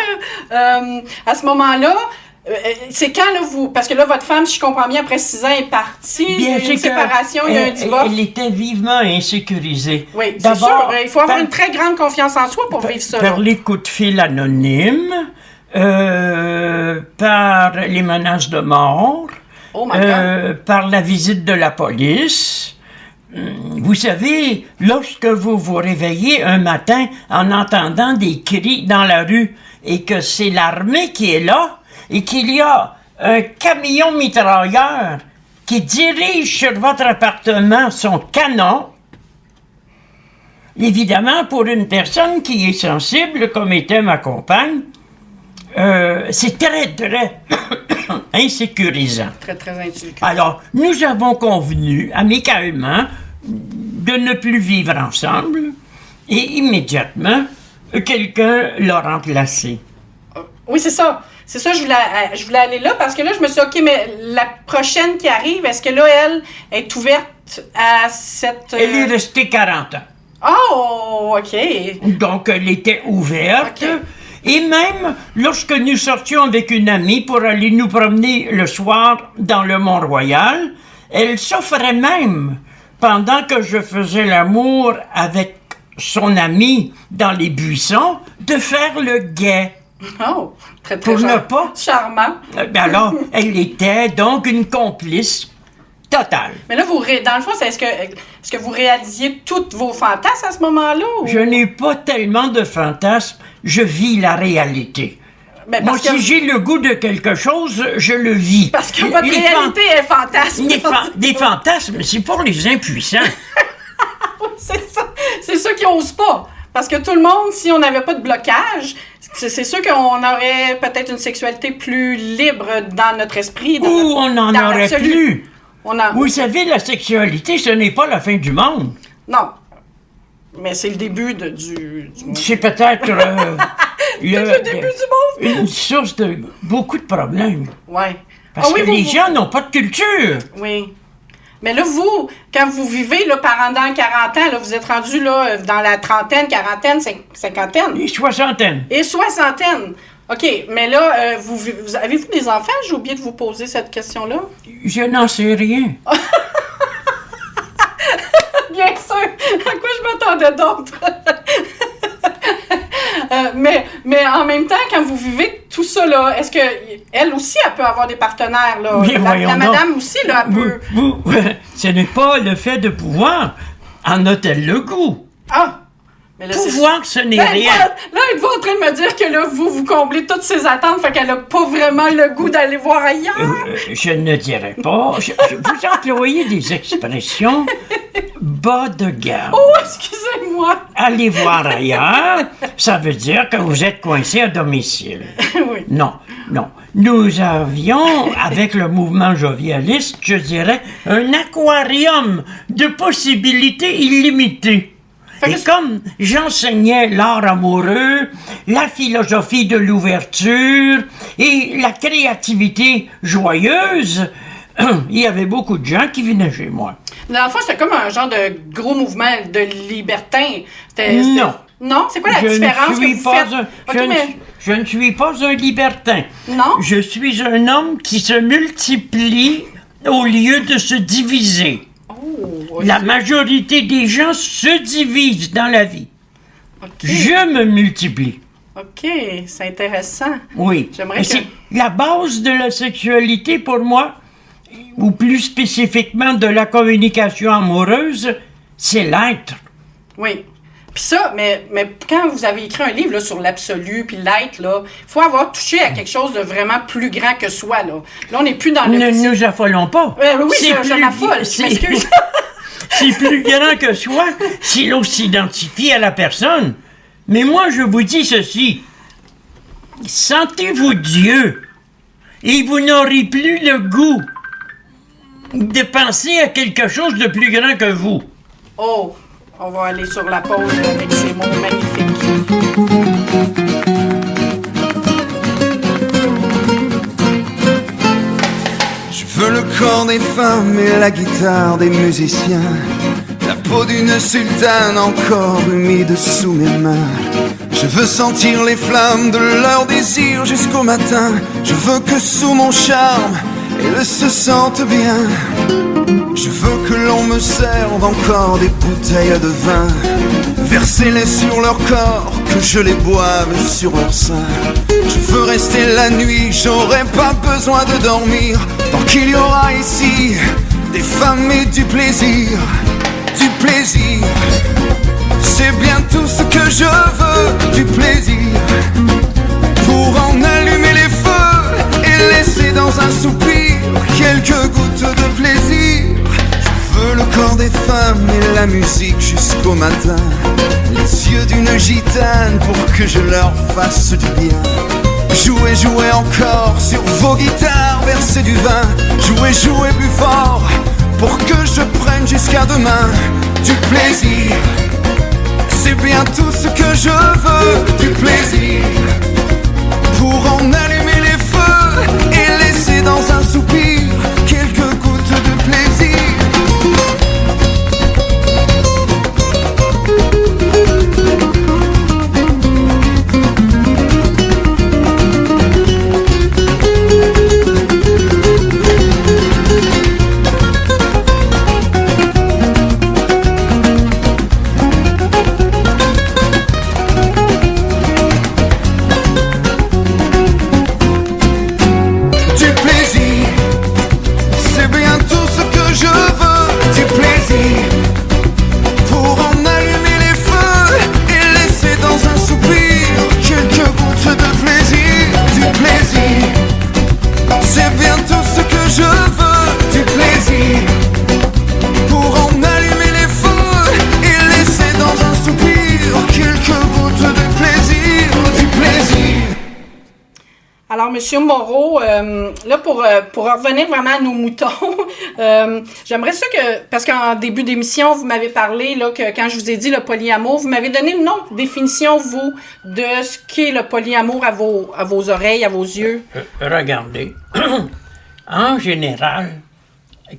à ce moment-là, c'est quand là, vous... Parce que là, votre femme, si je comprends bien, après 6 ans, est partie. Il y a une séparation, il y a un divorce. Elle était vivement insécurisée. Oui, c'est sûr. Il faut avoir une très grande confiance en soi pour vivre ça. Par les coups de fil anonymes, par les menaces de mort, par la visite de la police. Vous savez, lorsque vous vous réveillez un matin en entendant des cris dans la rue et que c'est l'armée qui est là et qu'il y a un camion mitrailleur qui dirige sur votre appartement son canon, évidemment, pour une personne qui est sensible, comme était ma compagne, c'est très, très insécurisant. Très, très intelligent. Alors, nous avons convenu, amicalement, de ne plus vivre ensemble, et immédiatement, quelqu'un l'a remplacé. Oui, c'est ça. C'est ça, je voulais aller là parce que là, je me suis dit, OK, mais la prochaine qui arrive, est-ce que là, elle est ouverte à cette... Elle est restée 40 ans. Oh, OK. Donc, elle était ouverte. OK. Et même, lorsque nous sortions avec une amie pour aller nous promener le soir dans le Mont-Royal, elle s'offrait même, pendant que je faisais l'amour avec son amie dans les buissons, de faire le guet. Oh, très, très Pour ne pas... charmant. Alors, elle était donc une complice totale. Mais là, dans le fond, est-ce que vous réalisiez tous vos fantasmes à ce moment-là? Ou... Je n'ai pas tellement de fantasmes, je vis la réalité. Ben, Moi, si j'ai le goût de quelque chose, je le vis. Parce que votre réalité est fantasme. Des fantasmes, c'est pour les impuissants. C'est ça. C'est ceux qui n'osent pas. Parce que tout le monde, si on n'avait pas de blocage, c'est sûr qu'on aurait peut-être une sexualité plus libre dans notre esprit. Ou on n'en aurait plus. Vous savez, la sexualité, ce n'est pas la fin du monde. Non. Mais c'est le début du monde. C'est peut-être le début du monde. Une source de beaucoup de problèmes. Ouais. Parce que les gens n'ont pas de culture. Oui. Mais là, vous, quand vous vivez là, pendant 40 ans, là, vous êtes rendu là, dans la trentaine, quarantaine, cinquantaine. Et soixantaine. Et soixantaine. OK, mais là, avez-vous des enfants? J'ai oublié de vous poser cette question-là. Je n'en sais rien. Bien sûr. À quoi je m'attendais d'autre? Mais en même temps, quand vous vivez tout ça, là, est-ce que elle aussi, elle peut avoir des partenaires, là? Mais la madame aussi, là, elle peut... Ce n'est pas le fait de pouvoir, en a-t-elle le goût? Ah! Mais là, pouvoir, ce n'est rien. Là, êtes-vous en train de me dire que là, vous comblez toutes ses attentes, fait qu'elle n'a pas vraiment le goût d'aller voir ailleurs? Je ne dirais pas. Vous employez des expressions bas de gamme. Oh, excusez-moi! Aller voir ailleurs, ça veut dire que vous êtes coincé à domicile. Oui. Non. Nous avions, avec le mouvement jovialiste, je dirais, un aquarium de possibilités illimitées. Et comme j'enseignais l'art amoureux, la philosophie de l'ouverture et la créativité joyeuse, il y avait beaucoup de gens qui venaient chez moi. Dans le fond, c'était comme un genre de gros mouvement de libertin. Non. Non? C'est quoi la différence que vous faites? Je ne suis pas un libertin. Non? Je suis un homme qui se multiplie au lieu de se diviser. Oh, la majorité des gens se divisent dans la vie. Okay. Je me multiplie. OK, c'est intéressant. Oui. C'est la base de la sexualité pour moi, ou plus spécifiquement de la communication amoureuse, c'est l'être. Oui. Puis ça, mais quand vous avez écrit un livre là, sur l'absolu puis l'être, il faut avoir touché à quelque chose de vraiment plus grand que soi. Là, on n'est plus dans le... Ne nous affolons pas. Oui, je m'affole, je m'excuse. C'est plus grand que soi si l'on s'identifie à la personne. Mais moi, je vous dis ceci. Sentez-vous Dieu et vous n'aurez plus le goût de penser à quelque chose de plus grand que vous. Oh, on va aller sur la pause avec ces mots magnifiques. Je veux le corps des femmes et la guitare des musiciens, la peau d'une sultane encore humide sous mes mains. Je veux sentir les flammes de leur désir jusqu'au matin. Je veux que sous mon charme, elles se sentent bien. Je veux que l'on me serve encore des bouteilles de vin, verser-les sur leur corps, que je les boive sur leur sein. Je veux rester la nuit, j'aurai pas besoin de dormir, tant qu'il y aura ici des femmes et du plaisir. Du plaisir, c'est bien tout ce que je veux, du plaisir, pour en allumer les feux et laisser dans un soupir quelques gouttes de plaisir. Je veux le corps des femmes et la musique jusqu'au matin, les yeux d'une gitane pour que je leur fasse du bien. Jouez encore sur vos guitares, versez du vin. Jouez plus fort pour que je prenne jusqu'à demain. Du plaisir, c'est bien tout ce que je veux. Du plaisir, pour en allumer les feux et laisser dans un soupir quelques gouttes de plaisir. Alors, Monsieur Moreau, là, pour revenir vraiment à nos moutons, j'aimerais ça que, parce qu'en début d'émission, vous m'avez parlé, là, que quand je vous ai dit le polyamour, vous m'avez donné une autre définition, vous, de ce qu'est le polyamour à vos oreilles, à vos yeux. Regardez, en général,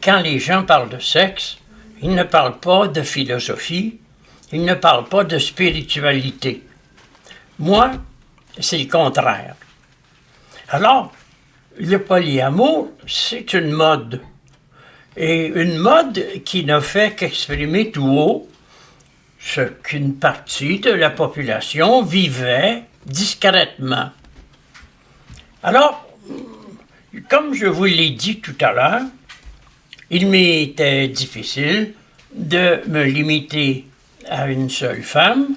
quand les gens parlent de sexe, ils ne parlent pas de philosophie, ils ne parlent pas de spiritualité. Moi, c'est le contraire. Alors, le polyamour, c'est une mode. Et une mode qui ne fait qu'exprimer tout haut ce qu'une partie de la population vivait discrètement. Alors, comme je vous l'ai dit tout à l'heure, il m'était difficile de me limiter à une seule femme,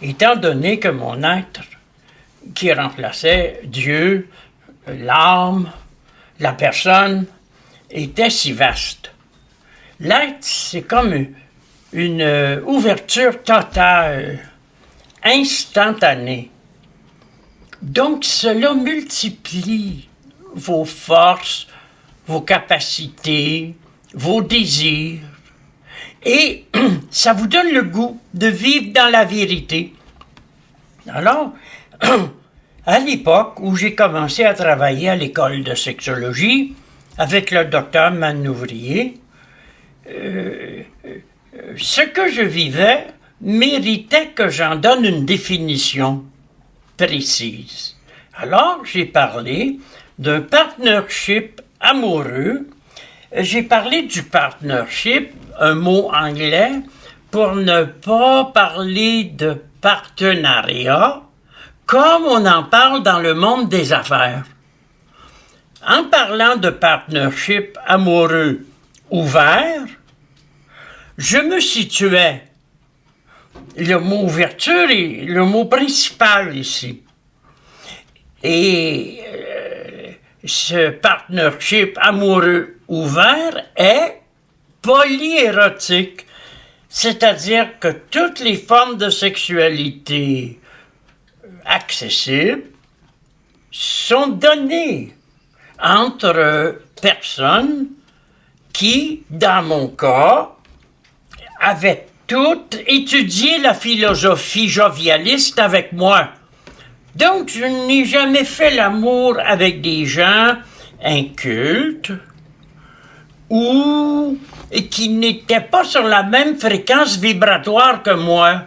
étant donné que mon être qui remplaçait Dieu, l'âme, la personne, était si vaste. L'être, c'est comme une ouverture totale, instantanée. Donc, cela multiplie vos forces, vos capacités, vos désirs, et ça vous donne le goût de vivre dans la vérité. Alors, à l'époque où j'ai commencé à travailler à l'école de sexologie avec le docteur Manouvrier, ce que je vivais méritait que j'en donne une définition précise. Alors, j'ai parlé d'un partnership amoureux. J'ai parlé du partnership, un mot anglais, pour ne pas parler de partenariat, comme on en parle dans le monde des affaires. En parlant de partnership amoureux ouvert, je me situais. Le mot ouverture est le mot principal ici. Et ce partnership amoureux ouvert est polyérotique, c'est-à-dire que toutes les formes de sexualité accessibles sont données entre personnes qui, dans mon cas, avaient toutes étudié la philosophie jovialiste avec moi. Donc, je n'ai jamais fait l'amour avec des gens incultes ou qui n'étaient pas sur la même fréquence vibratoire que moi.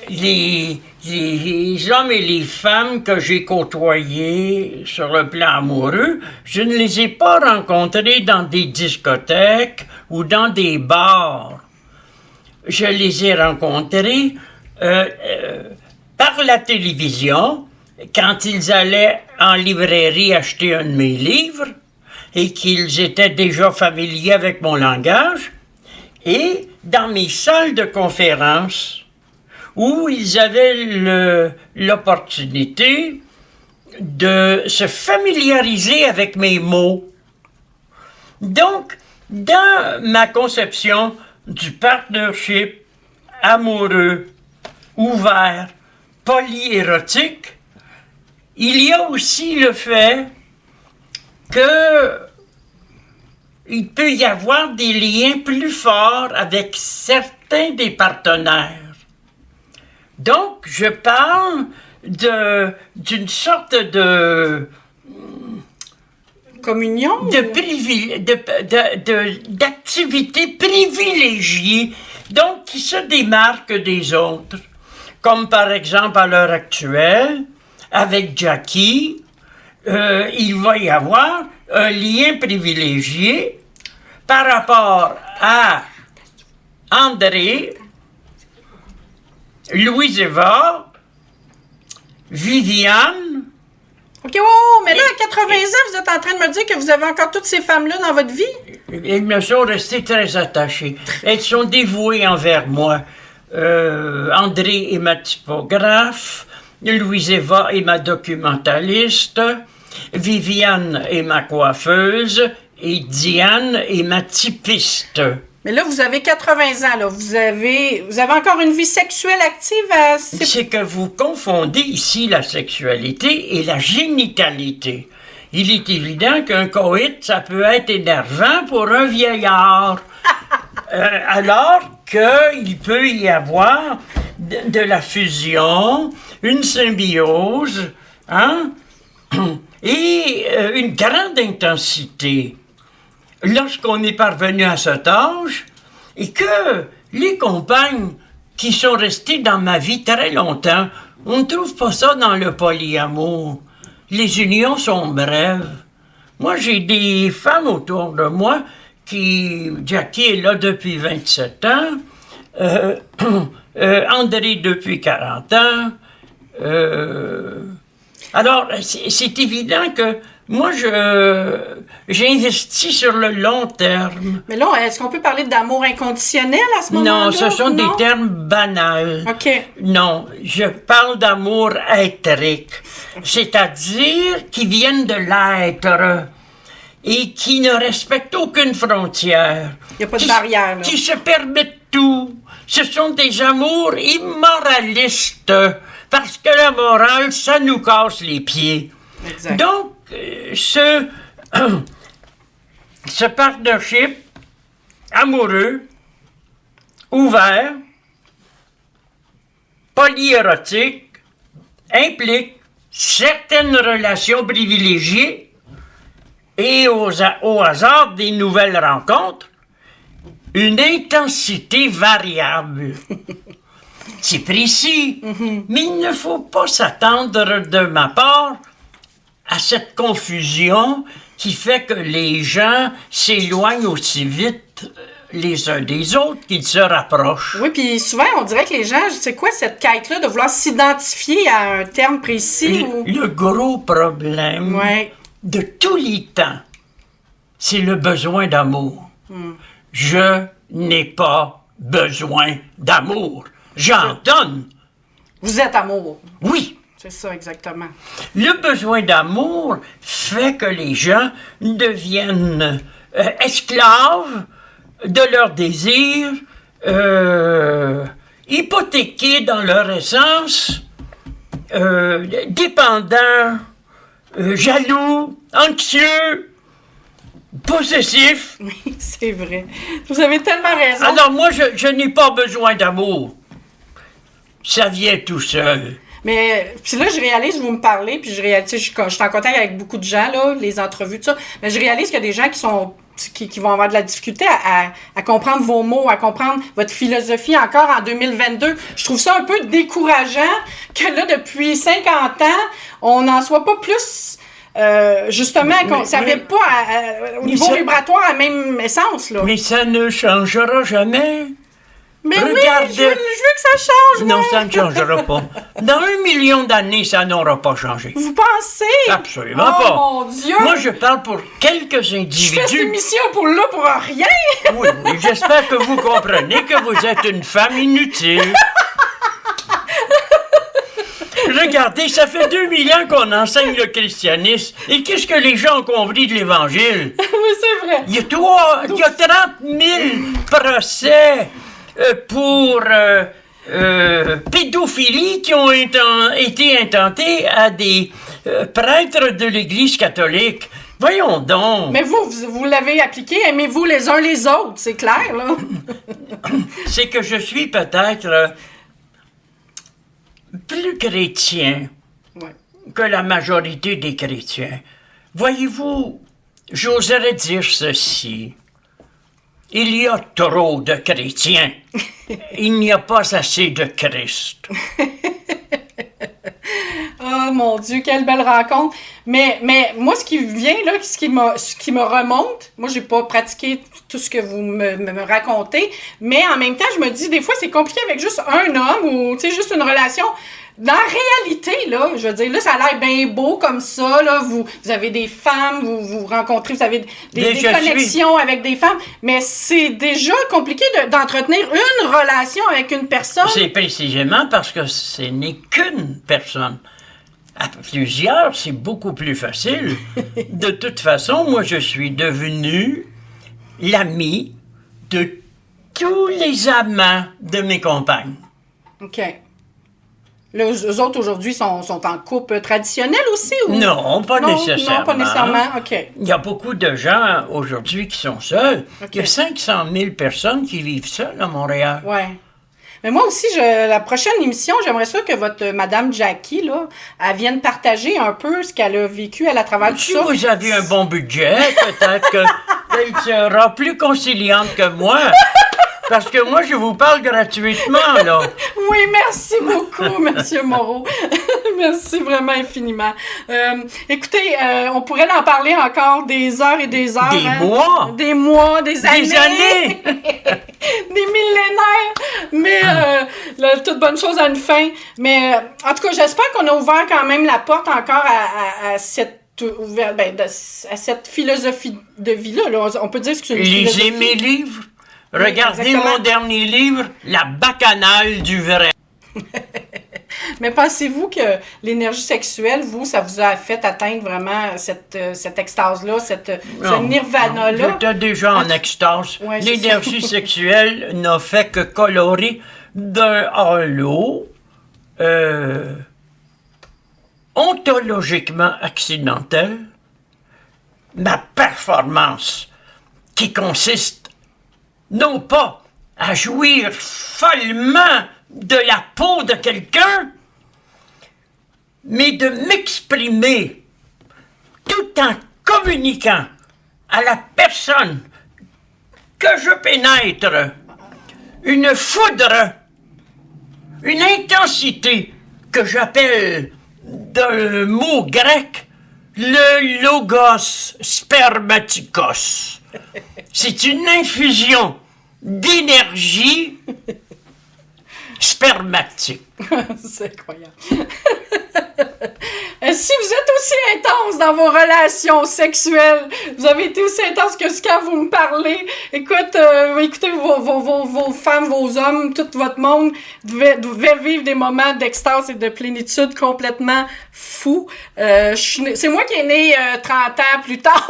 Les hommes et les femmes que j'ai côtoyés sur le plan amoureux, je ne les ai pas rencontrés dans des discothèques ou dans des bars. Je les ai rencontrés par la télévision, quand ils allaient en librairie acheter un de mes livres et qu'ils étaient déjà familiers avec mon langage, et dans mes salles de conférence où ils avaient l'opportunité de se familiariser avec mes mots. Donc, dans ma conception du partnership amoureux, ouvert, polyérotique, il y a aussi le fait que il peut y avoir des liens plus forts avec certains des partenaires. Donc, je parle d'une sorte de communion, d'activité privilégiée, donc qui se démarque des autres. Comme par exemple à l'heure actuelle, avec Jackie, il va y avoir un lien privilégié par rapport à André, Louise-Eva, Viviane. OK, mais là, à 80 ans, vous êtes en train de me dire que vous avez encore toutes ces femmes-là dans votre vie? Elles me sont restées très attachées. Elles sont dévouées envers moi. André est ma typographe, Louise-Eva est ma documentaliste, Viviane est ma coiffeuse et Diane est ma typiste. Mais là, vous avez 80 ans, là. Vous avez encore une vie sexuelle active C'est que vous confondez ici la sexualité et la génitalité. Il est évident qu'un coït, ça peut être énervant pour un vieillard. Alors qu'il peut y avoir de la fusion, une symbiose, hein, et une grande intensité. Lorsqu'on est parvenu à cet âge, et que les compagnes qui sont restées dans ma vie très longtemps, on ne trouve pas ça dans le polyamour. Les unions sont brèves. Moi, j'ai des femmes autour de moi Jackie est là depuis 27 ans, André depuis 40 ans. Alors, c'est évident que moi, j'investis sur le long terme. Mais là, est-ce qu'on peut parler d'amour inconditionnel à ce moment-là? Non, ce sont des termes banals. OK. Non, je parle d'amour éthérique, c'est-à-dire qui viennent de l'être et qui ne respectent aucune frontière. Il n'y a pas de barrière, là. Qui se permettent tout. Ce sont des amours immoralistes, parce que la morale, ça nous casse les pieds. Exact. Donc, ce partnership amoureux, ouvert, polyérotique, implique certaines relations privilégiées et au hasard des nouvelles rencontres, une intensité variable. C'est précis, mais il ne faut pas s'attendre de ma part à cette confusion qui fait que les gens s'éloignent aussi vite les uns des autres qu'ils se rapprochent. Oui, puis souvent, on dirait que les gens, c'est quoi cette quête-là de vouloir s'identifier à un terme précis? Le gros problème de tous les temps, c'est le besoin d'amour. Je n'ai pas besoin d'amour. J'en donne. Vous êtes amour. Oui. C'est ça, exactement. Le besoin d'amour fait que les gens deviennent esclaves de leurs désirs, hypothéqués dans leur essence, dépendants, jaloux, anxieux, possessifs. Oui, c'est vrai. Vous avez tellement raison. Alors moi, je n'ai pas besoin d'amour. Ça vient tout seul. Mais puis là, je réalise, vous me parlez, puis je réalise, je suis en contact avec beaucoup de gens, là, les entrevues, tout ça, mais je réalise qu'il y a des gens qui vont avoir de la difficulté à comprendre vos mots, à comprendre votre philosophie encore en 2022. Je trouve ça un peu décourageant que là, depuis 50 ans, on n'en soit pas plus... justement, qu'on savait pas au niveau vibratoire à la même essence, là. Mais ça ne changera jamais. Mais regardez. Oui, je veux que ça change. Non, ça ne changera pas. Dans 1 million d'années, ça n'aura pas changé. Vous pensez? Absolument pas. Oh mon Dieu! Moi, je parle pour quelques individus. Je fais cette émission pour rien. Oui, j'espère que vous comprenez que vous êtes une femme inutile. Regardez, ça fait 2000 ans qu'on enseigne le christianisme. Et qu'est-ce que les gens ont compris de l'Évangile? Oui, c'est vrai. Il y a 30 000 procès pour pédophilie qui ont été intentés à des prêtre de l'Église catholique. Voyons donc. Mais vous l'avez appliqué, aimez-vous les uns les autres, c'est clair, là. C'est que je suis peut-être plus chrétien que la majorité des chrétiens. Voyez-vous, j'oserais dire ceci. Il y a trop de chrétiens. Il n'y a pas assez de Christ. Oh mon Dieu, quelle belle rencontre. Mais moi, ce qui vient, là, ce qui me remonte, moi, j'ai pas pratiqué tout ce que vous me racontez, mais en même temps, je me dis, des fois, c'est compliqué avec juste un homme ou, tu sais, juste une relation. Dans la réalité, là, je veux dire, là, ça a l'air bien beau comme ça, là, vous avez des femmes, vous rencontrez, vous avez des connexions avec des femmes, mais c'est déjà compliqué d'entretenir une relation avec une personne. C'est précisément parce que ce n'est qu'une personne. À plusieurs, c'est beaucoup plus facile. De toute façon, moi, je suis devenu l'ami de tous les amants de mes compagnes. OK. Là, eux autres, aujourd'hui, sont en couple traditionnel aussi? Ou... Non, pas nécessairement. Non, pas nécessairement, OK. Il y a beaucoup de gens aujourd'hui qui sont seuls. Okay. Il y a 500 000 personnes qui vivent seules à Montréal. Oui. Mais moi aussi, la prochaine émission, j'aimerais ça que votre Madame Jackie, là, elle vienne partager un peu ce qu'elle a vécu à travers tout ça. Si vous avez un bon budget, peut-être qu'elle sera plus conciliante que moi. Parce que moi, je vous parle gratuitement, là. Oui, merci beaucoup, Monsieur Moreau. Merci vraiment infiniment. Écoutez, on pourrait en parler encore des heures et des heures. Des mois. Des mois, des années. Des années. Des millénaires. Mais toute bonne chose a une fin. Mais en tout cas, j'espère qu'on a ouvert quand même la porte encore à cette à cette philosophie de vie-là. Là. On peut dire que c'est une philosophie. Lisez mes livres. Regardez mon dernier livre, La bacchanale du vrai. Mais pensez-vous que l'énergie sexuelle, ça vous a fait atteindre vraiment cette extase-là, ce nirvana-là? J'étais déjà en extase. Ouais, l'énergie sexuelle n'a fait que colorer d'un halo ontologiquement accidentel ma performance qui consiste non pas à jouir follement de la peau de quelqu'un, mais de m'exprimer tout en communiquant à la personne que je pénètre une foudre, une intensité que j'appelle d'un mot grec le logos spermatikos. C'est une infusion d'énergie spermatique. C'est incroyable. Si vous êtes aussi intense dans vos relations sexuelles, vous avez été aussi intense que quand vous me parlez, écoutez vos femmes, vos hommes, tout votre monde devait vivre des moments d'extase et de plénitude complètement fous. C'est moi qui ai né 30 ans plus tard.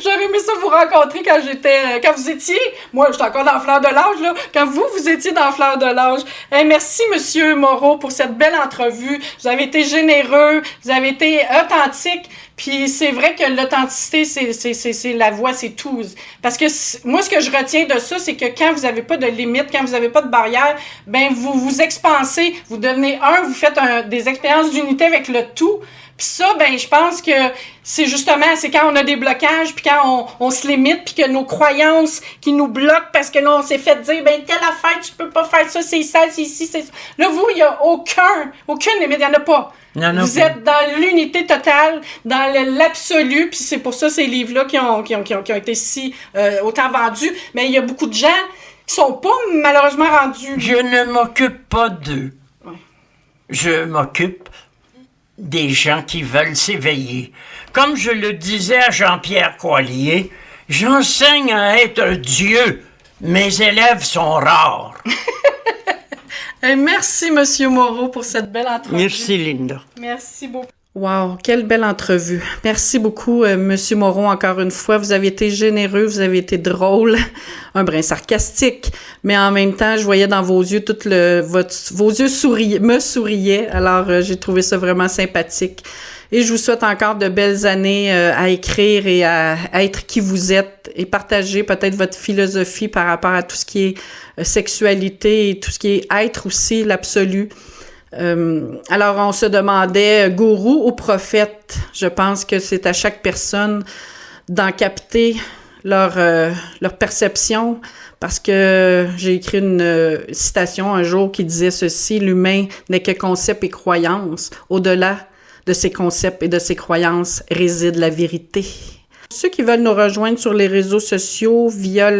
J'aurais aimé ça vous rencontrer quand vous étiez, moi j'étais encore dans la fleur de l'âge, là, quand vous étiez dans la fleur de l'âge. Merci, Monsieur Moreau, pour cette belle entrevue. Vous avez été généreux, vous avez été authentique, puis c'est vrai que l'authenticité, c'est la voix, c'est tout. Parce que moi, ce que je retiens de ça, c'est que quand vous avez pas de limite, quand vous avez pas de barrière, ben vous vous expansez, vous devenez vous faites des expériences d'unité avec le tout. Puis ça, ben je pense que c'est quand on a des blocages, puis quand on se limite, puis que nos croyances qui nous bloquent parce que là, on s'est fait dire, ben telle affaire, tu peux pas faire ça, c'est ça, c'est ici, c'est ça. Là, vous, il y a aucune limite, il y en a pas. Vous êtes dans l'unité totale, dans l'absolu, puis c'est pour ça ces livres-là qui ont été si autant vendus. Mais il y a beaucoup de gens qui sont pas malheureusement rendus. Je ne m'occupe pas d'eux. Ouais. Je m'occupe des gens qui veulent s'éveiller. Comme je le disais à Jean-Pierre Coallier, j'enseigne à être Dieu. Mes élèves sont rares. Merci, Monsieur Moreau, pour cette belle entrevue. Merci, Linda. Merci beaucoup. Wow, quelle belle entrevue. Merci beaucoup, Monsieur Moreau, encore une fois. Vous avez été généreux, vous avez été drôle, un brin sarcastique, mais en même temps, je voyais dans vos yeux vos yeux me souriaient. Alors, j'ai trouvé ça vraiment sympathique. Et je vous souhaite encore de belles années à écrire et à être qui vous êtes et partager peut-être votre philosophie par rapport à tout ce qui est sexualité et tout ce qui est être aussi, l'absolu. Alors, on se demandait gourou ou prophète. Je pense que c'est à chaque personne d'en capter leur perception, parce que j'ai écrit une citation un jour qui disait ceci: l'humain n'est que concept et croyance. Au-delà de ces concepts et de ces croyances réside la vérité. Ceux qui veulent nous rejoindre sur les réseaux sociaux via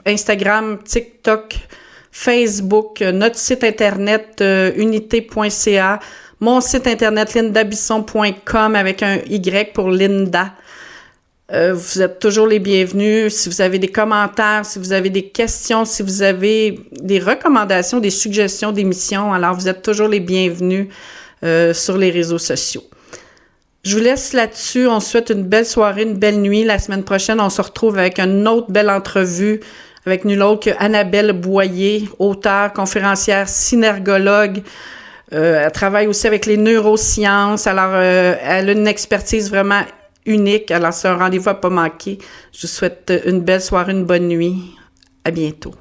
Instagram, TikTok, Facebook, notre site internet unité.ca, mon site internet lindabisson.com avec un Y pour Linda. Vous êtes toujours les bienvenus. Si vous avez des commentaires, si vous avez des questions, si vous avez des recommandations, des suggestions d'émissions, alors vous êtes toujours les bienvenus sur les réseaux sociaux. Je vous laisse là-dessus. On se souhaite une belle soirée, une belle nuit. La semaine prochaine, on se retrouve avec une autre belle entrevue avec nul autre que Annabelle Boyer, auteure, conférencière, synergologue. Elle travaille aussi avec les neurosciences. Alors, elle a une expertise vraiment unique. Alors, c'est un rendez-vous à pas manquer. Je vous souhaite une belle soirée, une bonne nuit. À bientôt.